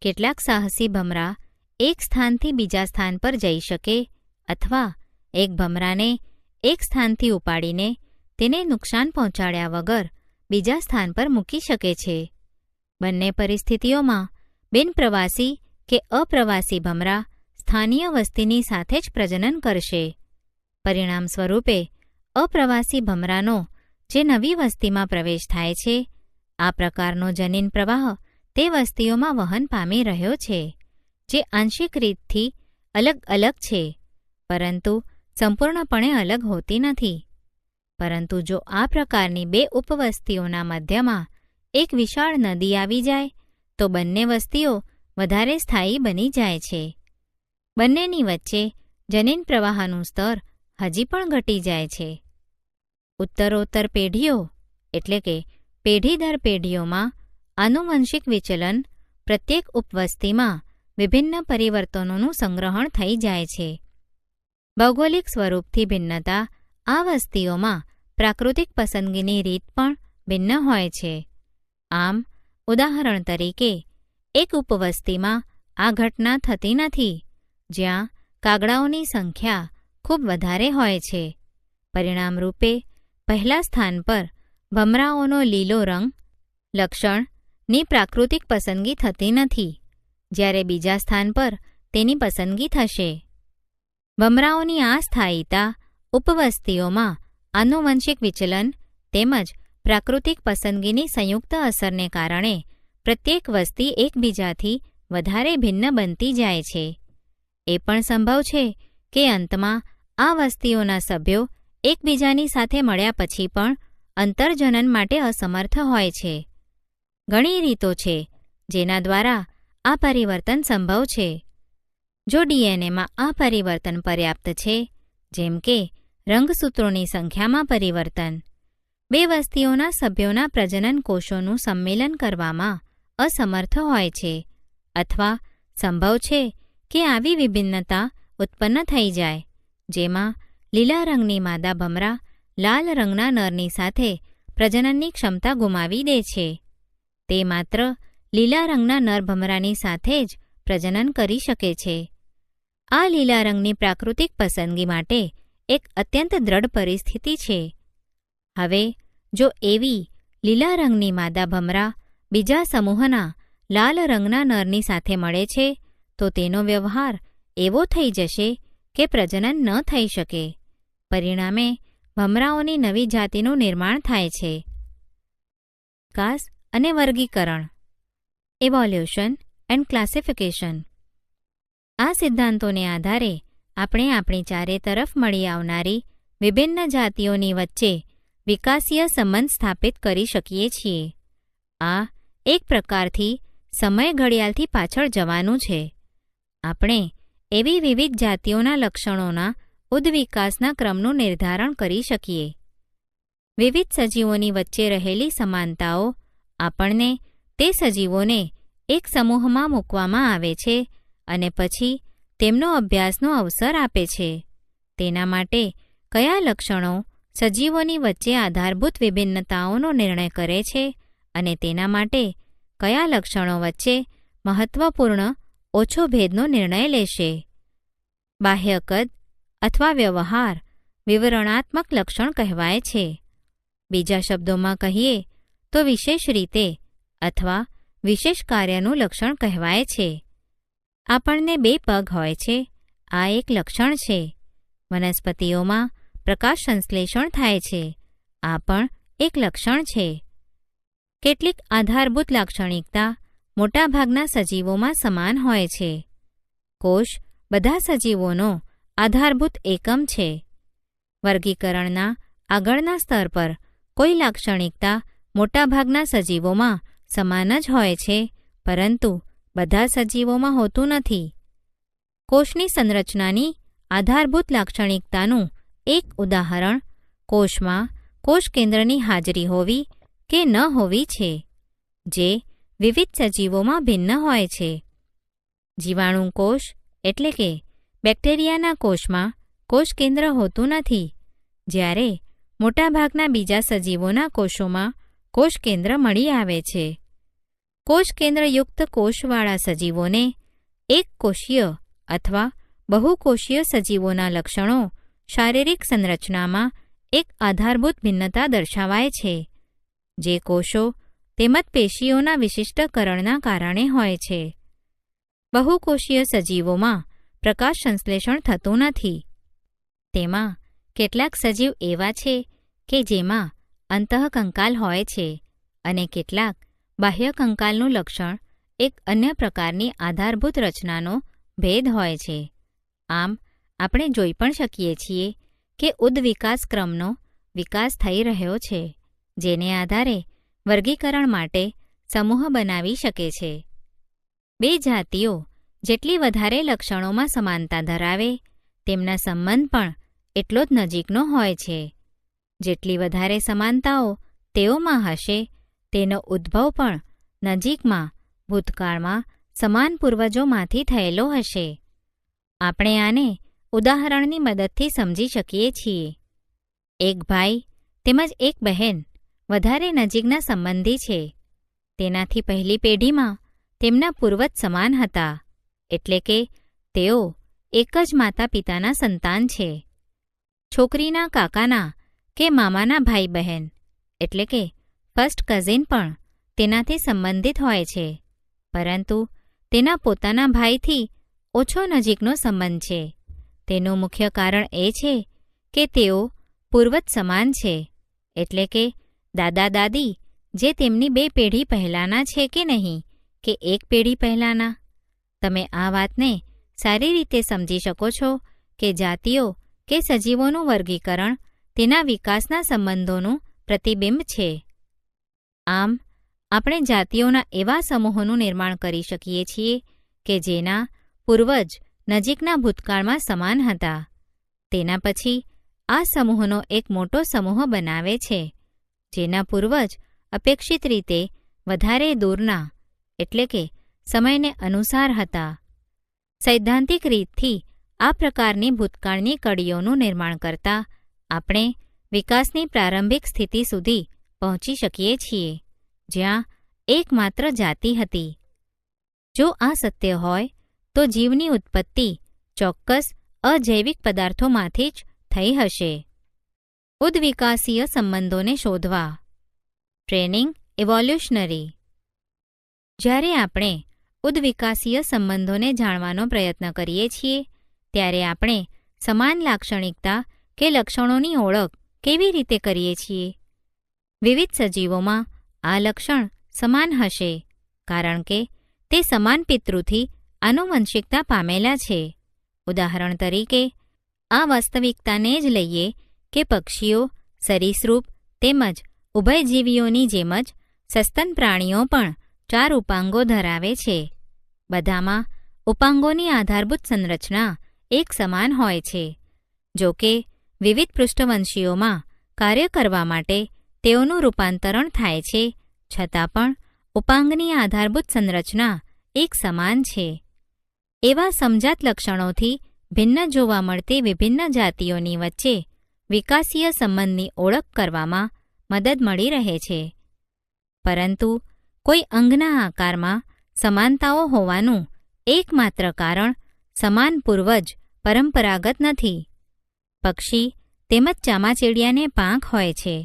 કેટલાક સાહસી ભમરા એક સ્થાનથી બીજા સ્થાન પર જઈ શકે અથવા એક ભમરાને એક સ્થાનથી ઉપાડીને તેને નુકસાન પહોંચાડ્યા વગર બીજા સ્થાન પર મૂકી શકે છે. બંને પરિસ્થિતિઓમાં બિનપ્રવાસી કે અપ્રવાસી ભમરા સ્થાનીય વસ્તીની સાથે જ પ્રજનન કરશે. પરિણામ સ્વરૂપે અપ્રવાસી ભમરાનો જે નવી વસ્તીમાં પ્રવેશ થાય છે, આ પ્રકારનો જનીન પ્રવાહ તે વસ્તીઓમાં વહન પામી રહ્યો છે, જે આંશિક રીતથી અલગ અલગ છે, પરંતુ સંપૂર્ણપણે અલગ હોતી નથી. પરંતુ જો આ પ્રકારની બે ઉપવસ્તીઓના મધ્યમાં એક વિશાળ નદી આવી જાય તો બંને વસ્તીઓ વધારે સ્થાયી બની જાય છે. બંનેની વચ્ચે જનીન પ્રવાહનું સ્તર હજી પણ ઘટી જાય છે. ઉત્તરોત્તર પેઢીઓ એટલે કે પેઢી દર પેઢીઓમાં આનુવંશિક વિચલન પ્રત્યેક ઉપવસ્તીમાં વિભિન્ન પરિવર્તનોનું સંગ્રહણ થઈ જાય છે. ભૌગોલિક સ્વરૂપથી ભિન્નતા આ વસ્તીઓમાં પ્રાકૃતિક પસંદગીની રીત પણ ભિન્ન હોય છે. આમ ઉદાહરણ તરીકે એક ઉપવસ્તીમાં આ ઘટના થતી નથી, જ્યાં કાગડાઓની સંખ્યા ખૂબ વધારે હોય છે. પરિણામ રૂપે પહેલા સ્થાન પર ભમરાઓનો લીલો રંગ લક્ષણની પ્રાકૃતિક પસંદગી થતી નથી, જ્યારે બીજા સ્થાન પર તેની પસંદગી થશે. ભમરાઓની આ સ્થાયીતા ઉપવસ્તીઓમાં આનુવંશિક વિચલન તેમજ પ્રાકૃતિક પસંદગીની સંયુક્ત અસરને કારણે પ્રત્યેક વસ્તી એકબીજાથી વધારે ભિન્ન બનતી જાય છે. એ પણ સંભવ છે કે અંતમાં આ વસ્તીઓના સભ્યો એકબીજાની સાથે મળ્યા પછી પણ અંતર્જનન માટે અસમર્થ હોય છે. ઘણી રીતો છે જેના દ્વારા આ પરિવર્તન સંભવ છે. જો ડીએનએમાં આ પરિવર્તન પર્યાપ્ત છે, જેમ કે રંગસૂત્રોની સંખ્યામાં પરિવર્તન, બે વસ્તીઓના સભ્યોના પ્રજનન કોષોનું સંમેલન કરવામાં અસમર્થ હોય છે, અથવા સંભવ છે કે આવી વિભિન્નતા ઉત્પન્ન થઈ જાય જેમાં લીલા રંગની માદા ભમરા લાલ રંગના નરની સાથે પ્રજનનની ક્ષમતા ગુમાવી દે છે. તે માત્ર લીલા રંગના નર ભમરાની સાથે જ પ્રજનન કરી શકે છે. આ લીલા રંગની પ્રાકૃતિક પસંદગી માટે એક અત્યંત દ્રઢ પરિસ્થિતિ છે. હવે જો એવી લીલા રંગની માદા ભમરા બીજા સમૂહના લાલ રંગના નરની સાથે મળે છે તો તેનો વ્યવહાર એવો થઈ જશે કે પ્રજનન ન થઈ શકે. પરિણામે ભમરાઓની નવી જાતિનું નિર્માણ થાય છે. વિકાસ અને વર્ગીકરણ, ઇવોલ્યુશન એન્ડ ક્લાસિફિકેશન. આ સિદ્ધાંતોને આધારે આપણે આપણી ચારે તરફ મળી આવનારી વિભિન્ન જાતિઓની વચ્ચે વિકાસીય સંબંધ સ્થાપિત કરી શકીએ છીએ. આ એક પ્રકારથી સમય ઘડિયાળથી પાછળ જવાનું છે. આપણે એવી વિવિધ જાતિઓના લક્ષણોના ઉદ્વિકાસના ક્રમનું નિર્ધારણ કરી શકીએ. વિવિધ સજીવોની વચ્ચે રહેલી સમાનતાઓ આપણને તે સજીવોને એક સમૂહમાં મૂકવામાં આવે છે અને પછી તેમનો અભ્યાસનો અવસર આપે છે. તેના માટે કયા લક્ષણો સજીવોની વચ્ચે આધારભૂત વિભિન્નતાઓનો નિર્ણય કરે છે અને તેના માટે કયા લક્ષણો વચ્ચે મહત્વપૂર્ણ ઓછો ભેદનો નિર્ણય લેશે. બાહ્ય કદ અથવા વ્યવહાર વિવરણાત્મક લક્ષણ કહેવાય છે. બીજા શબ્દોમાં કહીએ તો વિશેષ રીતે અથવા વિશેષ કાર્યનું લક્ષણ કહેવાય છે. આપણને બે પગ હોય છે, આ એક લક્ષણ છે. વનસ્પતિઓમાં પ્રકાશ સંશ્લેષણ થાય છે, આ પણ એક લક્ષણ છે. કેટલીક આધારભૂત લાક્ષણિકતા મોટાભાગના સજીવોમાં સમાન હોય છે. કોષ બધા સજીવોનો આધારભૂત એકમ છે. વર્ગીકરણના આગળના સ્તર પર કોઈ લાક્ષણિકતા મોટાભાગના સજીવોમાં સમાન જ હોય છે, પરંતુ બધા સજીવોમાં હોતું નથી. કોષની સંરચનાની આધારભૂત લાક્ષણિકતાનું એક ઉદાહરણ કોષમાં કોષ કેન્દ્રની હાજરી હોવી કે ન હોવી છે, જે વિવિધ સજીવોમાં ભિન્ન હોય છે. જીવાણુ કોષ એટલે કે બેક્ટેરિયાના કોષમાં કોષ કેન્દ્ર હોતું નથી, જ્યારે મોટાભાગના બીજા સજીવોના કોષોમાં કોષ કેન્દ્ર મળી આવે છે. કોષ કેન્દ્રયુક્ત કોષવાળા સજીવોને એક કોષીય અથવા બહુકોષીય સજીવોના લક્ષણો શારીરિક સંરચનામાં એક આધારભૂત ભિન્નતા દર્શાવાય છે, જે કોષો તેમજ પેશીઓના વિશિષ્ટકરણના કારણે હોય છે. બહુકોષીય સજીવોમાં પ્રકાશ સંશ્લેષણ થતું નથી. તેમાં કેટલાક સજીવ એવા છે કે જેમાં અંતઃકંકાલ હોય છે અને કેટલાક બાહ્ય કંકાલનું લક્ષણ એક અન્ય પ્રકારની આધારભૂત રચનાનો ભેદ હોય છે. આમ આપણે જોઈ પણ શકીએ છીએ કે ઉદ્વિકાસ ક્રમનો વિકાસ થઈ રહ્યો છે, જેને આધારે વર્ગીકરણ માટે સમૂહ બનાવી શકે છે. બે જાતિઓ જેટલી વધારે લક્ષણોમાં સમાનતા ધરાવે તેમના સંબંધ પણ એટલો જ નજીકનો હોય છે. જેટલી વધારે સમાનતાઓ તેઓમાં હશે તેનો ઉદ્ભવ પણ નજીકમાં ભૂતકાળમાં સમાન પૂર્વજોમાંથી થયેલો હશે. આપણે આને ઉદાહરણની મદદથી સમજી શકીએ છીએ. એક ભાઈ તેમજ એક બહેન વધારે નજીકના સંબંધી છે. તેનાથી પહેલી પેઢીમાં તેમના પૂર્વજ સમાન હતા, એટલે કે તેઓ એક જ માતા પિતાના સંતાન છે. છોકરીના કાકાના કે મામાના ભાઈ બહેન એટલે કે ફર્સ્ટ કઝિન પણ તેનાથી સંબંધિત હોય છે, પરંતુ તેના પોતાના ભાઈથી ઓછો નજીકનો સંબંધ છે. તેનું મુખ્ય કારણ એ છે કે તેઓ પૂર્વજ સમાન છે, એટલે કે દાદા દાદી જે તેમની બે પેઢી પહેલાંના છે કે નહીં, કે એક પેઢી પહેલાંના. તમે આ વાતને સારી રીતે સમજી શકો છો કે જાતિઓ કે સજીવોનું વર્ગીકરણ તેના વિકાસના સંબંધોનું પ્રતિબિંબ છે. આમ આપણે જાતિઓના એવા સમૂહોનું નિર્માણ કરી શકીએ છીએ કે જેના પૂર્વજ નજીકના ભૂતકાળમાં સમાન હતા. તેના પછી આ સમૂહનો એક મોટો સમૂહ બનાવે છે જેના પૂર્વજ અપેક્ષિત રીતે વધારે દૂરના એટલે કે સમયને અનુસાર હતા. સૈદ્ધાંતિક રીતથી આ પ્રકારની ભૂતકાળની કડીઓનું નિર્માણ કરતા આપણે વિકાસની પ્રારંભિક સ્થિતિ સુધી પહોંચી શકીએ છીએ જ્યાં એકમાત્ર જાતિ હતી. જો આ સત્ય હોય તો જીવની ઉત્પત્તિ ચોક્કસ અજૈવિક પદાર્થોમાંથી જ થઈ હશે. ઉદ્વિકાસીય સંબંધોને શોધવા. Training evolutionary. જ્યારે આપણે ઉદ્વિકાસીય સંબંધોને જાણવાનો પ્રયત્ન કરીએ છીએ ત્યારે આપણે સમાન લાક્ષણિકતા કે લક્ષણોની ઓળખ કેવી રીતે કરીએ છીએ? વિવિધ સજીવોમાં આ લક્ષણ સમાન હશે કારણ કે તે સમાન પિતૃથી આનુવંશિકતા પામેલા છે. ઉદાહરણ તરીકે આ વાસ્તવિકતાને જ લઈએ કે પક્ષીઓ, સરીસૃપ તેમજ ઉભયજીવીઓની જેમ જ સસ્તન પ્રાણીઓ પણ 4 ઉપાંગો ધરાવે છે. બધામાં ઉપાંગોની આધારભૂત સંરચના એક સમાન હોય છે. જો કે વિવિધ પૃષ્ઠવંશીઓમાં કાર્ય કરવા માટે તેઓનું રૂપાંતરણ થાય છે છતાં પણ ઉપાંગની આધારભૂત સંરચના એક સમાન છે. એવા સમજાત લક્ષણોથી ભિન્ન જોવા મળતી વિભિન્ન જાતિઓની વચ્ચે વિકાસીય સંબંધની ઓળખ કરવામાં મદદ મળી રહે છે. પરંતુ કોઈ અંગના આકારમાં સમાનતાઓ હોવાનું એકમાત્ર કારણ સમાન પૂર્વજ પરંપરાગત નથી. પક્ષી તેમજ ચામાચીડિયાને પાંખ હોય છે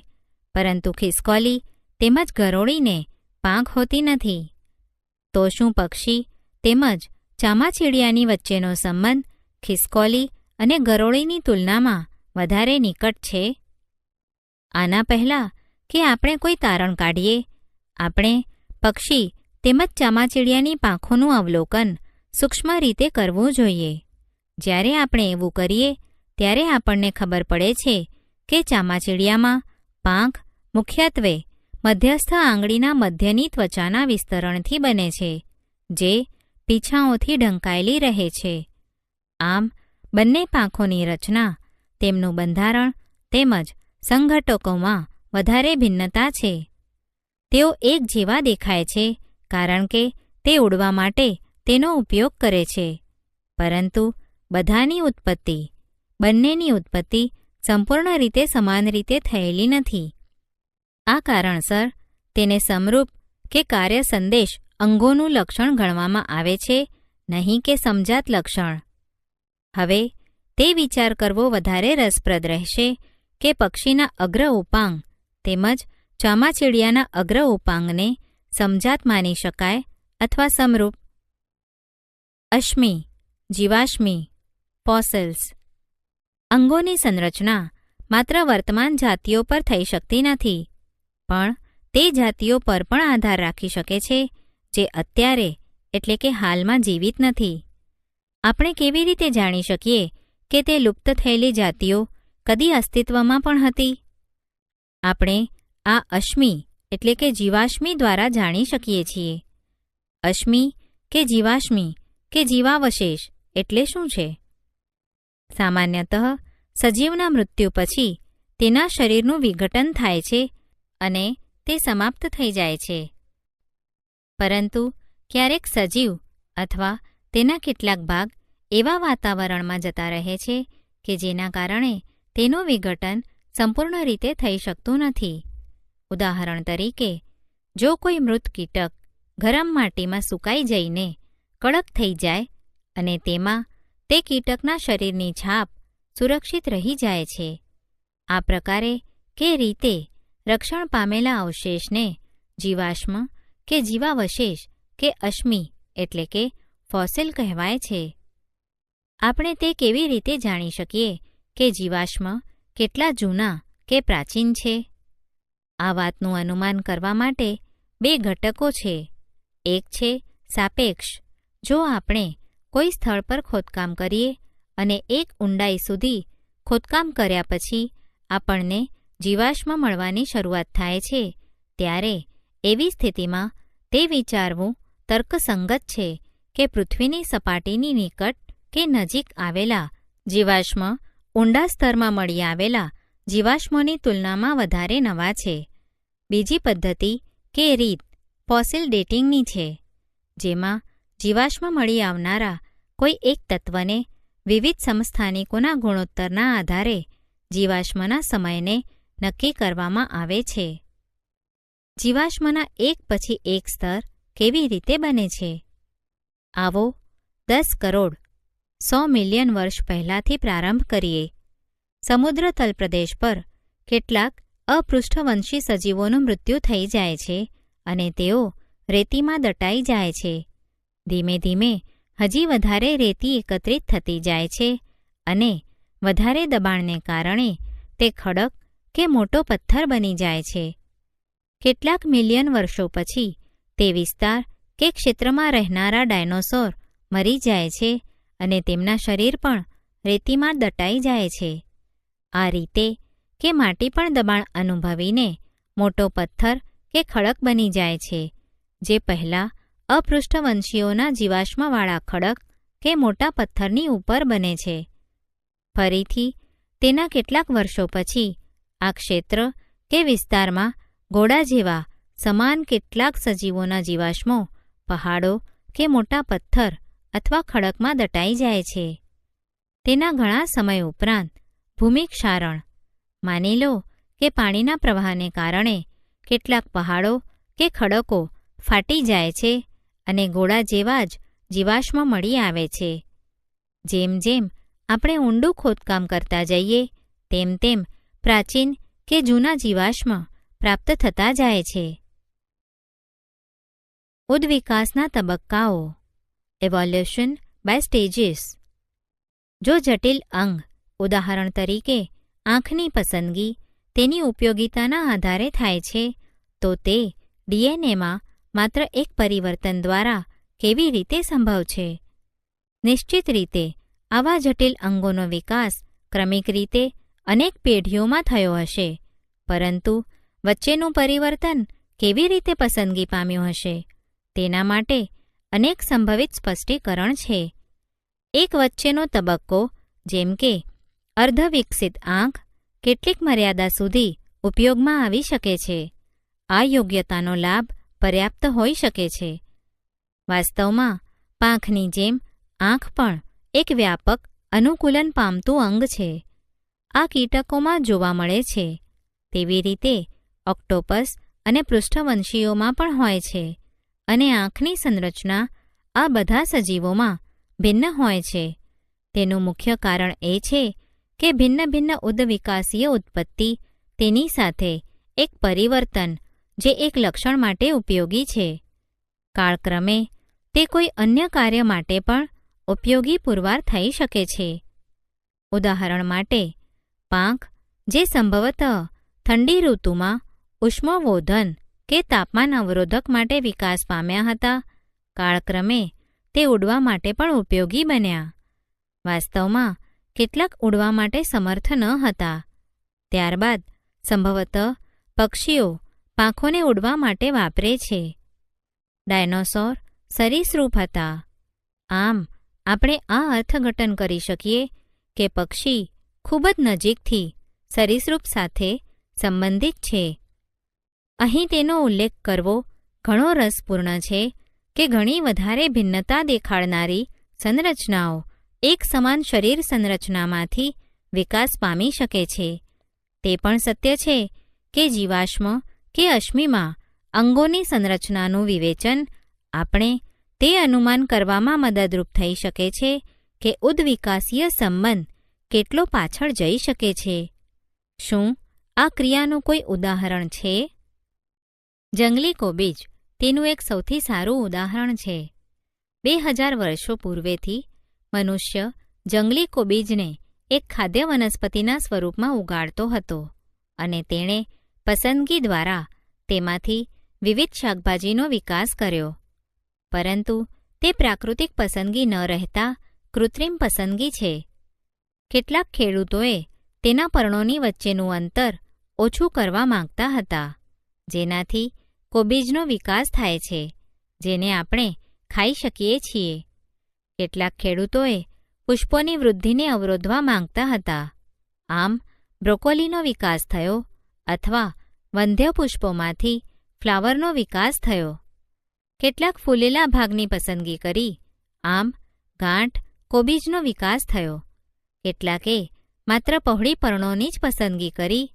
પરંતુ ખિસકોલી તેમજ ગરોળીને પાંખ હોતી નથી. તો શું પક્ષી તેમજ ચામાચીડિયાની વચ્ચેનો સંબંધ ખિસકોલી અને ગરોળીની તુલનામાં વધારે નિકટ છે? આના પહેલાં કે આપણે કોઈ તારણ કાઢીએ આપણે પક્ષી તેમજ ચામાચીડિયાની પાંખોનું અવલોકન સૂક્ષ્મ રીતે કરવું જોઈએ. જ્યારે આપણે એવું કરીએ ત્યારે આપણને ખબર પડે છે કે ચામાચીડિયામાં પાંખ મુખ્યત્વે મધ્યસ્થ આંગળીના મધ્યની ત્વચાના વિસ્તરણથી બને છે જે પીછાઓથી ઢંકાયેલી રહે છે. આમ બંને પાંખોની રચના, તેમનું બંધારણ તેમજ સંઘટકોમાં વધારે ભિન્નતા છે. તેઓ એક જેવા દેખાય છે કારણ કે તે ઉડવા માટે તેનો ઉપયોગ કરે છે પરંતુ બધાની ઉત્પત્તિ, બંનેની ઉત્પત્તિ સંપૂર્ણ રીતે સમાન રીતે થયેલી નથી. આ કારણસર તેને સમરૂપ કે કાર્ય સંદેશ અંગોનું લક્ષણ ગણવામાં આવે છે, નહીં કે સમજાત લક્ષણ. હવે તે વિચાર કરવો વધારે રસપ્રદ રહેશે કે પક્ષીના અગ્ર ઉપાંગ તેમજ ચામાચીડિયાના અગ્ર ઉપાંગને સમજાત માની શકાય અથવા સમરૂપ. અશ્મિ, જીવાશ્મિ, ફોસિલ્સ. અંગોની સંરચના માત્ર વર્તમાન જાતિઓ પર થઈ શકતી નથી પણ તે જાતિઓ પર પણ આધાર રાખી શકે છે જે અત્યારે એટલે કે હાલમાં જીવિત નથી. આપણે કેવી રીતે જાણી શકીએ કે તે લુપ્ત થયેલી જાતિઓ કદી અસ્તિત્વમાં પણ હતી? આપણે આ અશ્મિ એટલે કે જીવાશ્મિ દ્વારા જાણી શકીએ છીએ. અશ્મિ કે જીવાશ્મિ કે જીવાવશેષ એટલે શું છે? સામાન્યતઃ સજીવના મૃત્યુ પછી તેના શરીરનું વિઘટન થાય છે અને તે સમાપ્ત થઈ જાય છે. પરંતુ ક્યારેક સજીવ અથવા તેના કેટલાક ભાગ એવા વાતાવરણમાં જતા રહે છે કે જેના કારણે તેનું વિઘટન સંપૂર્ણ રીતે થઈ શકતું નથી. ઉદાહરણ તરીકે, જો કોઈ મૃત કીટક ગરમ માટીમાં સુકાઈ જઈને કડક થઈ જાય અને તેમાં તે કીટકના શરીરની છાપ સુરક્ષિત રહી જાય છે. આ પ્રકારે કે રીતે રક્ષણ પામેલા અવશેષને જીવાશ્મ કે જીવાવશેષ કે અશ્મિ એટલે કે ફોસિલ કહેવાય છે. આપણે તે કેવી રીતે જાણી શકીએ કે જીવાશ્મ કેટલા જૂના કે પ્રાચીન છે? આ વાતનું અનુમાન કરવા માટે 2 ઘટકો છે. એક છે સાપેક્ષ. જો આપણે કોઈ સ્થળ પર ખોદકામ કરીએ અને એક ઊંડાઈ સુધી ખોદકામ કર્યા પછી આપણને જીવાશ્મ મળવાની શરૂઆત થાય છે, ત્યારે એવી સ્થિતિમાં તે વિચારવું તર્કસંગત છે કે પૃથ્વીની સપાટીની નિકટ કે નજીક આવેલા જીવાશ્મ ઊંડા સ્તરમાં મળી આવેલા જીવાશ્મોની તુલનામાં વધારે નવા છે. બીજી પદ્ધતિ કે રીત ફોસિલ ડેટિંગની છે, જેમાં જીવાશ્મ મળી આવનારા કોઈ એક તત્વને વિવિધ સમસ્થાનિકોના ગુણોત્તરના આધારે જીવાશ્મના સમયને નક્કી કરવામાં આવે છે. જીવાશ્મના એક પછી એક સ્તર કેવી રીતે બને છે? આવો 10 કરોડ 100 મિલિયન વર્ષ પહેલાંથી પ્રારંભ કરીએ. સમુદ્ર તલપ્રદેશ પર કેટલાક અપૃષ્ઠવંશી સજીવોનું મૃત્યુ થઈ જાય છે અને તેઓ રેતીમાં દટાઈ જાય છે. ધીમે ધીમે હજી વધારે રેતી એકત્રિત થતી જાય છે અને વધારે દબાણને કારણે તે ખડક કે મોટો પથ્થર બની જાય છે. કેટલાક મિલિયન વર્ષો પછી તે વિસ્તાર કે ક્ષેત્રમાં રહેનારા ડાયનોસોર મરી જાય છે અને તેમના શરીર પણ રેતીમાં દટાઈ જાય છે. આ રીતે કે માટી પણ દબાણ અનુભવીને મોટો પથ્થર કે ખડક બની જાય છે, જે પહેલાં અપૃષ્ઠવંશીઓના જીવાશ્મવાળા ખડક કે મોટા પથ્થરની ઉપર બને છે. ફરીથી તેના કેટલાક વર્ષો પછી આ ક્ષેત્ર કે વિસ્તારમાં ઘોડા જેવા સમાન કેટલાક સજીવોના જીવાશ્મો પહાડો કે મોટા પથ્થર અથવા ખડકમાં દટાઈ જાય છે. તેના ઘણા સમય ઉપરાંત ભૂમિક્ષારણ, માની લો કે પાણીના પ્રવાહને કારણે કેટલાક પહાડો કે ખડકો ફાટી જાય છે અને ઘોડા જેવા જ જીવાશ્મ મળી આવે છે. જેમ જેમ આપણે ઊંડું ખોદકામ કરતા જઈએ તેમ તેમ પ્રાચીન કે જૂના જીવાશ્મ પ્રાપ્ત થતા જાય છે. ઉદ્વિકાસના તબક્કાઓ એવોલ્યુશન બાય સ્ટેજીસ. જો જટિલ અંગ, ઉદાહરણ તરીકે આંખની પસંદગી, તેની ઉપયોગિતાના આધારે થાય છે, તો તે ડીએનએમાં માત્ર એક પરિવર્તન દ્વારા કેવી રીતે સંભવ છે? નિશ્ચિત રીતે આવા જટિલ અંગોનો વિકાસ ક્રમિક રીતે અનેક પેઢીઓમાં થયો હશે, પરંતુ વચ્ચેનું પરિવર્તન કેવી રીતે પસંદગી પામ્યું હશે તેના માટે અનેક સંભવિત સ્પષ્ટીકરણ છે. એક વચ્ચેનો તબક્કો, જેમ કે અર્ધવિકસિત આંખ, કેટલીક મર્યાદા સુધી ઉપયોગમાં આવી શકે છે. આ યોગ્યતાનો લાભ પર્યાપ્ત હોઈ શકે છે. વાસ્તવમાં પાંખની જેમ આંખ પણ એક વ્યાપક અનુકૂલન પામતું અંગ છે. આ કીટકોમાં જોવા મળે છે. તેવી રીતે ઓક્ટોપસ અને પૃષ્ઠવંશીઓમાં પણ હોય છે અને આંખની સંરચના આ બધા સજીવોમાં ભિન્ન હોય છે. તેનું મુખ્ય કારણ એ છે કે ભિન્ન ભિન્ન ઉદ્વિકાસીય ઉત્પત્તિ તેની સાથે એક પરિવર્તન જે એક લક્ષણ માટે ઉપયોગી છે. કાળક્રમે તે કોઈ અન્ય કાર્ય માટે પણ ઉપયોગી પુરવાર થઈ શકે છે. ઉદાહરણ માટે પાંખ, જે સંભવતઃ ઠંડી ઋતુમાં ઉષ્મવર્ધન કે તાપમાન અવરોધક માટે વિકાસ પામ્યા હતા, કાળક્રમે તે ઉડવા માટે પણ ઉપયોગી બન્યા. વાસ્તવમાં કેટલાક ઉડવા માટે સમર્થ ન હતા. ત્યારબાદ સંભવતઃ પક્ષીઓ પાંખોને ઉડવા માટે વાપરે છે. ડાયનોસોર સરીસૃપ હતા. આમ આપણે આ અર્થઘટન કરી શકીએ કે પક્ષી ખૂબ જ નજીકથી સરીસૃપ સાથે સંબંધિત છે. અહીં તેનો ઉલ્લેખ કરવો ઘણો રસપૂર્ણ છે કે ઘણી વધારે ભિન્નતા દેખાડનારી સંરચનાઓ એક સમાન શરીર સંરચનામાંથી વિકાસ પામી શકે છે. તે પણ સત્ય છે કે જીવાશ્મ કે અશ્મિમાં અંગોની સંરચનાનું વિવેચન આપણે તે અનુમાન કરવામાં મદદરૂપ થઈ શકે છે કે ઉદ્વિકાસીય સંબંધ કેટલો પાછળ જઈ શકે છે. શું આ ક્રિયાનું કોઈ ઉદાહરણ છે? જંગલી કોબીજ તેનું એક સૌથી સારું ઉદાહરણ છે. 2000 વર્ષો પૂર્વેથી મનુષ્ય જંગલી કોબીજને એક ખાદ્ય વનસ્પતિના સ્વરૂપમાં ઉગાડતો હતો અને તેણે પસંદગી દ્વારા તેમાંથી વિવિધ શાકભાજીનો વિકાસ કર્યો. પરંતુ તે પ્રાકૃતિક પસંદગી ન રહેતા કૃત્રિમ પસંદગી છે. કેટલાક ખેડૂતોએ તેના પર્ણોની વચ્ચેનું અંતર ઓછું કરવા માંગતા હતા, જેનાથી કોબીજનો વિકાસ થાય છે, જેને આપણે ખાઈ શકીએ છીએ. કેટલાક ખેડૂતોએ પુષ્પોની વૃદ્ધિને અવરોધવા માંગતા હતા. આમ બ્રોકોલીનો વિકાસ થયો અથવા વંધ્ય પુષ્પોમાંથી ફ્લાવરનો વિકાસ થયો. કેટલાક ફૂલેલા ભાગની પસંદગી કરી, આમ ગાંઠ કોબીજનો વિકાસ થયો. કેટલાકે માત્ર પહોળી પર્ણોની જ પસંદગી કરી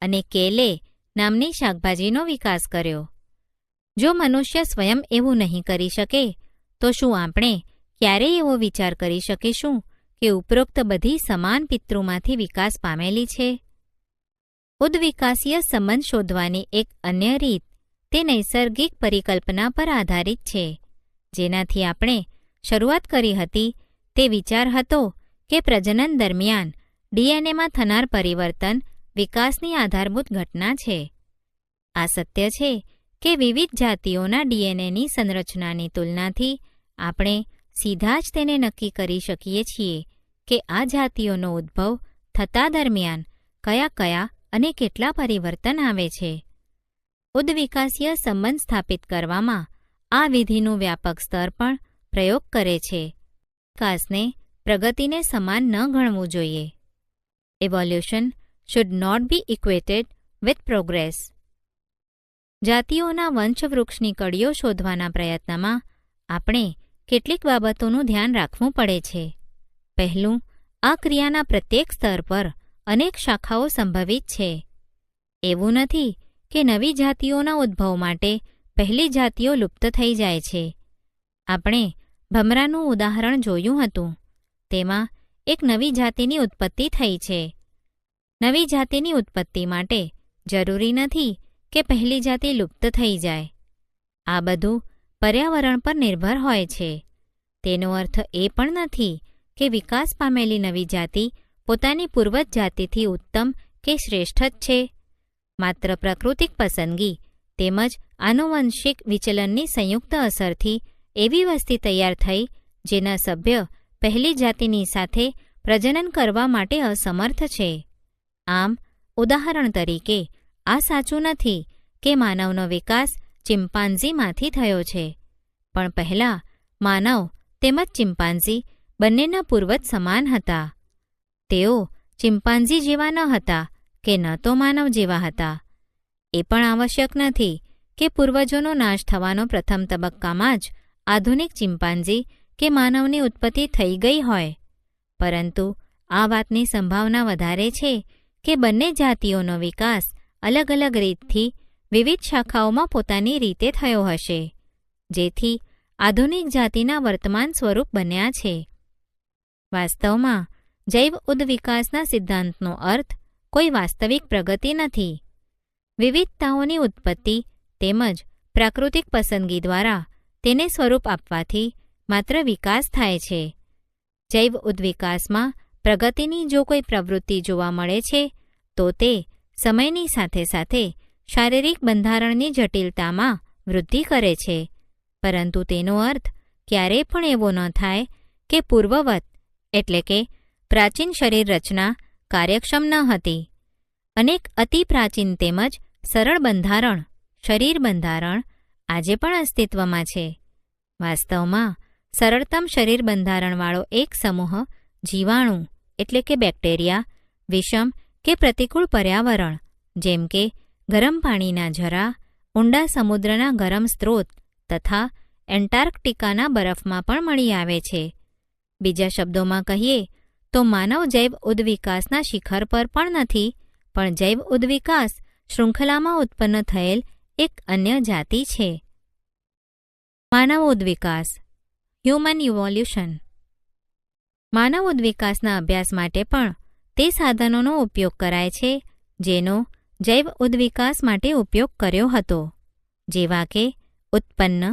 અને કેલે નામની શાકભાજીનો વિકાસ કર્યો. જો મનુષ્ય સ્વયં એવું નહીં કરી શકે, તો શું આપણે ક્યારેય એવો વિચાર કરી શકીશું કે ઉપરોક્ત બધી સમાન પિતૃમાંથી વિકાસ પામેલી છે? ઉદ્વિકાસીય સંબંધ શોધવાની એક અન્ય રીત તે નૈસર્ગિક પરિકલ્પના પર આધારિત છે. જેનાથી આપણે શરૂઆત કરી હતી તે વિચાર હતો કે પ્રજનન દરમિયાન ડીએનએમાં થનાર પરિવર્તન વિકાસની આધારભૂત ઘટના છે. આ સત્ય છે કે વિવિધ જાતિઓના ડીએનએની સંરચનાની તુલનાથી આપણે સીધા જ તેને નક્કી કરી શકીએ છીએ કે આ જાતિઓનો ઉદ્ભવ થતા દરમિયાન કયા અને કેટલા પરિવર્તન આવે છે. ઉદ્વિકાસીય સંબંધ સ્થાપિત કરવામાં આ વિધિનું વ્યાપક સ્તર પણ પ્રયોગ કરે છે. વિકાસને પ્રગતિને સમાન ન ગણવું જોઈએ. Evolution should not be equated with progress. જાતિઓના વંશવૃક્ષની કડીઓ શોધવાના પ્રયત્નમાં આપણે કેટલીક બાબતોનું ધ્યાન રાખવું પડે છે. પહેલું, આ ક્રિયાના પ્રત્યેક સ્તર પર અનેક શાખાઓ સંભવિત છે. એવું નથી કે નવી જાતિઓના ઉદ્ભવ માટે પહેલી જાતિઓ લુપ્ત થઈ જાય છે. આપણે ભમરાનું ઉદાહરણ જોયું હતું. તેમાં એક નવી જાતિની ઉત્પત્તિ થઈ છે. નવી જાતિની ઉત્પત્તિ માટે જરૂરી નથી કે પહેલી જાતિ લુપ્ત થઈ જાય. આ બધું પર્યાવરણ પર નિર્ભર હોય છે. તેનો અર્થ એ પણ નથી કે વિકાસ પામેલી નવી જાતિ પોતાની પૂર્વજ જાતિથી ઉત્તમ કે શ્રેષ્ઠ જ છે. માત્ર પ્રાકૃતિક પસંદગી તેમજ આનુવંશિક વિચલનની સંયુક્ત અસરથી એવી વસ્તી તૈયાર થઈ જેના સભ્ય પહેલી જાતિની સાથે પ્રજનન કરવા માટે અસમર્થ છે. આમ ઉદાહરણ તરીકે આ સાચું નથી કે માનવનો વિકાસ ચિમ્પાન્ઝીમાંથી થયો છે, પણ પહેલાં માનવ તેમજ ચિમ્પાન્ઝી બંનેના પૂર્વજ સમાન હતા. તેઓ ચિમ્પાન્ઝી જેવા ન હતા કે ન તો માનવ જેવા હતા. એ પણ આવશ્યક નથી કે પૂર્વજોનો નાશ થવાનો પ્રથમ તબક્કામાં જ આધુનિક ચિમ્પાન્ઝી કે માનવની ઉત્પત્તિ થઈ ગઈ હોય, પરંતુ આ વાતની સંભાવના વધારે છે કે બંને જાતિઓનો વિકાસ અલગ અલગ રીતથી વિવિધ શાખાઓમાં પોતાની રીતે થયો હશે, જેથી આધુનિક જાતિના વર્તમાન સ્વરૂપ બન્યા છે. વાસ્તવમાં જૈવ ઉદ્વિકાસના સિદ્ધાંતનો અર્થ કોઈ વાસ્તવિક પ્રગતિ નથી. વિવિધતાઓની ઉત્પત્તિ તેમજ પ્રાકૃતિક પસંદગી દ્વારા તેને સ્વરૂપ આપવાથી માત્ર વિકાસ થાય છે. જૈવ ઉદ્વિકાસમાં પ્રગતિની જો કોઈ પ્રવૃત્તિ જોવા મળે છે તો તે સમયની સાથે સાથે શારીરિક બંધારણની જટિલતામાં વૃદ્ધિ કરે છે, પરંતુ તેનો અર્થ ક્યારેય પણ એવો ન થાય કે પૂર્વવત એટલે કે પ્રાચીન શરીર રચના કાર્યક્ષમ ન હતી. અનેક અતિ પ્રાચીન તેમજ સરળ બંધારણ શરીર બંધારણ આજે પણ અસ્તિત્વમાં છે. વાસ્તવમાં સરળતમ શરીર બંધારણવાળો એક સમૂહ જીવાણુ એટલે કે બેક્ટેરિયા, વિષમ કે પ્રતિકૂળ પર્યાવરણ જેમ કે ગરમ પાણીના ઝરા, ઊંડા સમુદ્રના ગરમ સ્ત્રોત તથા એન્ટાર્કટિકાના બરફમાં પણ મળી આવે છે. બીજા શબ્દોમાં કહીએ તો માનવ જૈવ ઉદ્વિકાસના શિખર પર પણ નથી, પણ જૈવ ઉદ્વિકાસ શૃંખલામાં ઉત્પન્ન થયેલ એક અન્ય જાતિ છે. માનવ ઉદ્વિકાસ હ્યુમન ઇવોલ્યુશન. માનવ ઉદ્વિકાસના અભ્યાસ માટે પણ તે સાધનોનો ઉપયોગ કરાય છે જેનો જૈવ ઉદ્વિકાસ માટે ઉપયોગ કર્યો હતો, જેવા કે ઉત્પન્ન,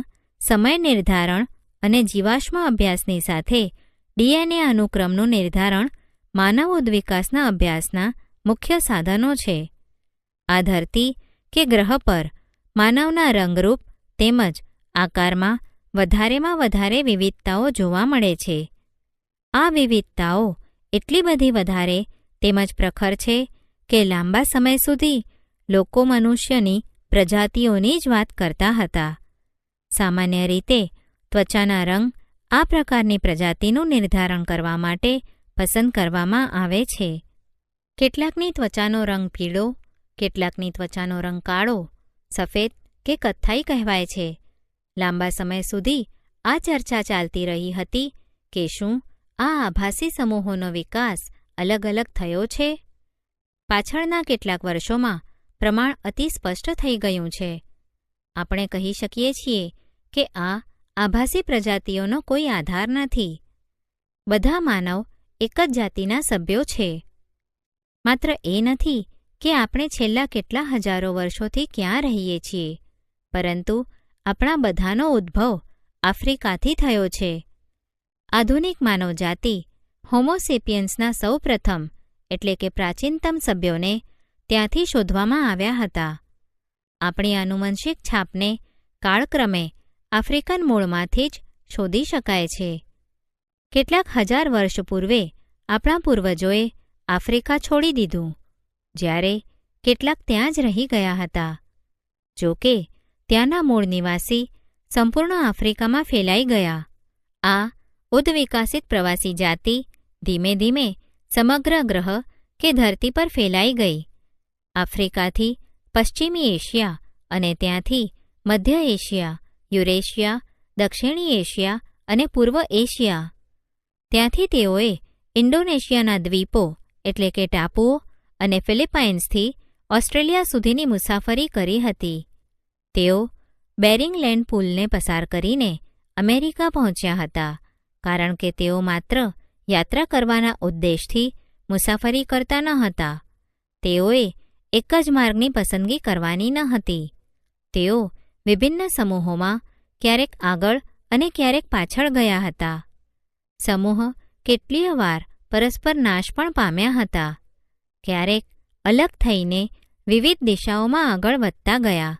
સમય નિર્ધારણ અને જીવાશ્મ અભ્યાસની સાથે ડીએનએ અનુક્રમનું નિર્ધારણ માનવ ઉદ્વિકાસના અભ્યાસના મુખ્ય સાધનો છે. આ ધરતી કે ગ્રહ પર માનવના રંગરૂપ તેમજ આકારમાં વધારેમાં વધારે વિવિધતાઓ જોવા મળે છે. આ વિવિધતાઓ એટલી બધી વધારે તેમજ પ્રખર છે કે લાંબા સમય સુધી લોકો મનુષ્યની પ્રજાતિઓની જ વાત કરતા હતા. સામાન્ય રીતે ત્વચાના રંગ આ પ્રકારની પ્રજાતિનું નિર્ધારણ કરવા માટે પસંદ કરવામાં આવે છે. કેટલાકની ત્વચાનો રંગ પીળો, કેટલાકની ત્વચાનો રંગ કાળો, સફેદ કે કથ્થાઈ કહેવાય છે. લાંબા સમય સુધી આ ચર્ચા ચાલતી રહી હતી કે શું આ આભાસી સમૂહોનો વિકાસ અલગ અલગ થયો છે? પાછળના કેટલાક વર્ષોમાં પ્રમાણ અતિ સ્પષ્ટ થઈ ગયું છે. આપણે કહી શકીએ છીએ કે આ આભાસી પ્રજાતિઓનો કોઈ આધાર નથી. બધા માનવ એક જ જાતિના સભ્યો છે. માત્ર એ નથી કે આપણે છેલ્લા કેટલા હજારો વર્ષોથી ક્યાં રહીએ છીએ, પરંતુ આપણા બધાનો ઉદ્ભવ આફ્રિકાથી થયો છે. આધુનિક માનવજાતિ હોમોસેપિયન્સના સૌ પ્રથમ એટલે કે પ્રાચીનતમ સભ્યોને ત્યાંથી શોધવામાં આવ્યા હતા. આપણી આનુવંશિક છાપને કાળક્રમે આફ્રિકન મૂળમાંથી જ શોધી શકાય છે. કેટલાક હજાર વર્ષ પૂર્વે આપણા પૂર્વજોએ આફ્રિકા છોડી દીધું, જ્યારે કેટલાક ત્યાં જ રહી ગયા હતા. જો કે ત્યાંના મૂળ નિવાસી સંપૂર્ણ આફ્રિકામાં ફેલાઈ ગયા. આ ઉદ્વિકાસિત પ્રવાસી જાતિ ધીમે ધીમે સમગ્ર ગ્રહ કે ધરતી પર ફેલાઈ ગઈ. આફ્રિકાથી પશ્ચિમી એશિયા અને ત્યાંથી મધ્ય એશિયા, યુરેશિયા, દક્ષિણી એશિયા અને પૂર્વ એશિયા. ત્યાંથી તેઓએ ઇન્ડોનેશિયાના દ્વીપો એટલે કે ટાપુઓ અને ફિલિપાઇન્સથી ઓસ્ટ્રેલિયા સુધીની મુસાફરી કરી હતી. તેઓ બેરિંગ લેન્ડ પુલને પસાર કરીને અમેરિકા પહોંચ્યા હતા, કારણ કે તેઓ માત્ર યાત્રા કરવાના ઉદ્દેશથી મુસાફરી કરતા ન હતા. તેઓએ એક જ માર્ગની પસંદગી કરવાની ન હતી. તેઓ વિભિન્ન સમૂહોમાં ક્યારેક આગળ અને ક્યારેક પાછળ ગયા હતા. સમૂહ કેટલીય વાર પરસ્પર નાશ પણ પામ્યા હતા. ક્યારેક અલગ થઈને વિવિધ દિશાઓમાં આગળ વધતા ગયા,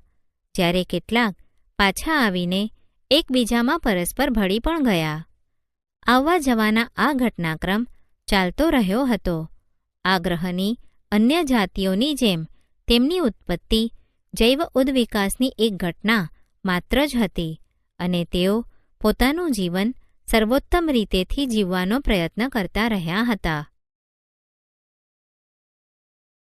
જ્યારે કેટલાક પાછા આવીને એકબીજામાં પરસ્પર ભળી પણ ગયા. આવવા જવાના આ ઘટનાક્રમ ચાલતો રહ્યો હતો. આ ગ્રહની અન્ય જાતિઓની જેમ તેમની ઉત્પત્તિ જૈવ ઉદ્વિકાસની એક ઘટના માત્ર જ હતી, અને તેઓ પોતાનું જીવન સર્વોત્તમ રીતેથી જીવવાનો પ્રયત્ન કરતા રહ્યા હતા.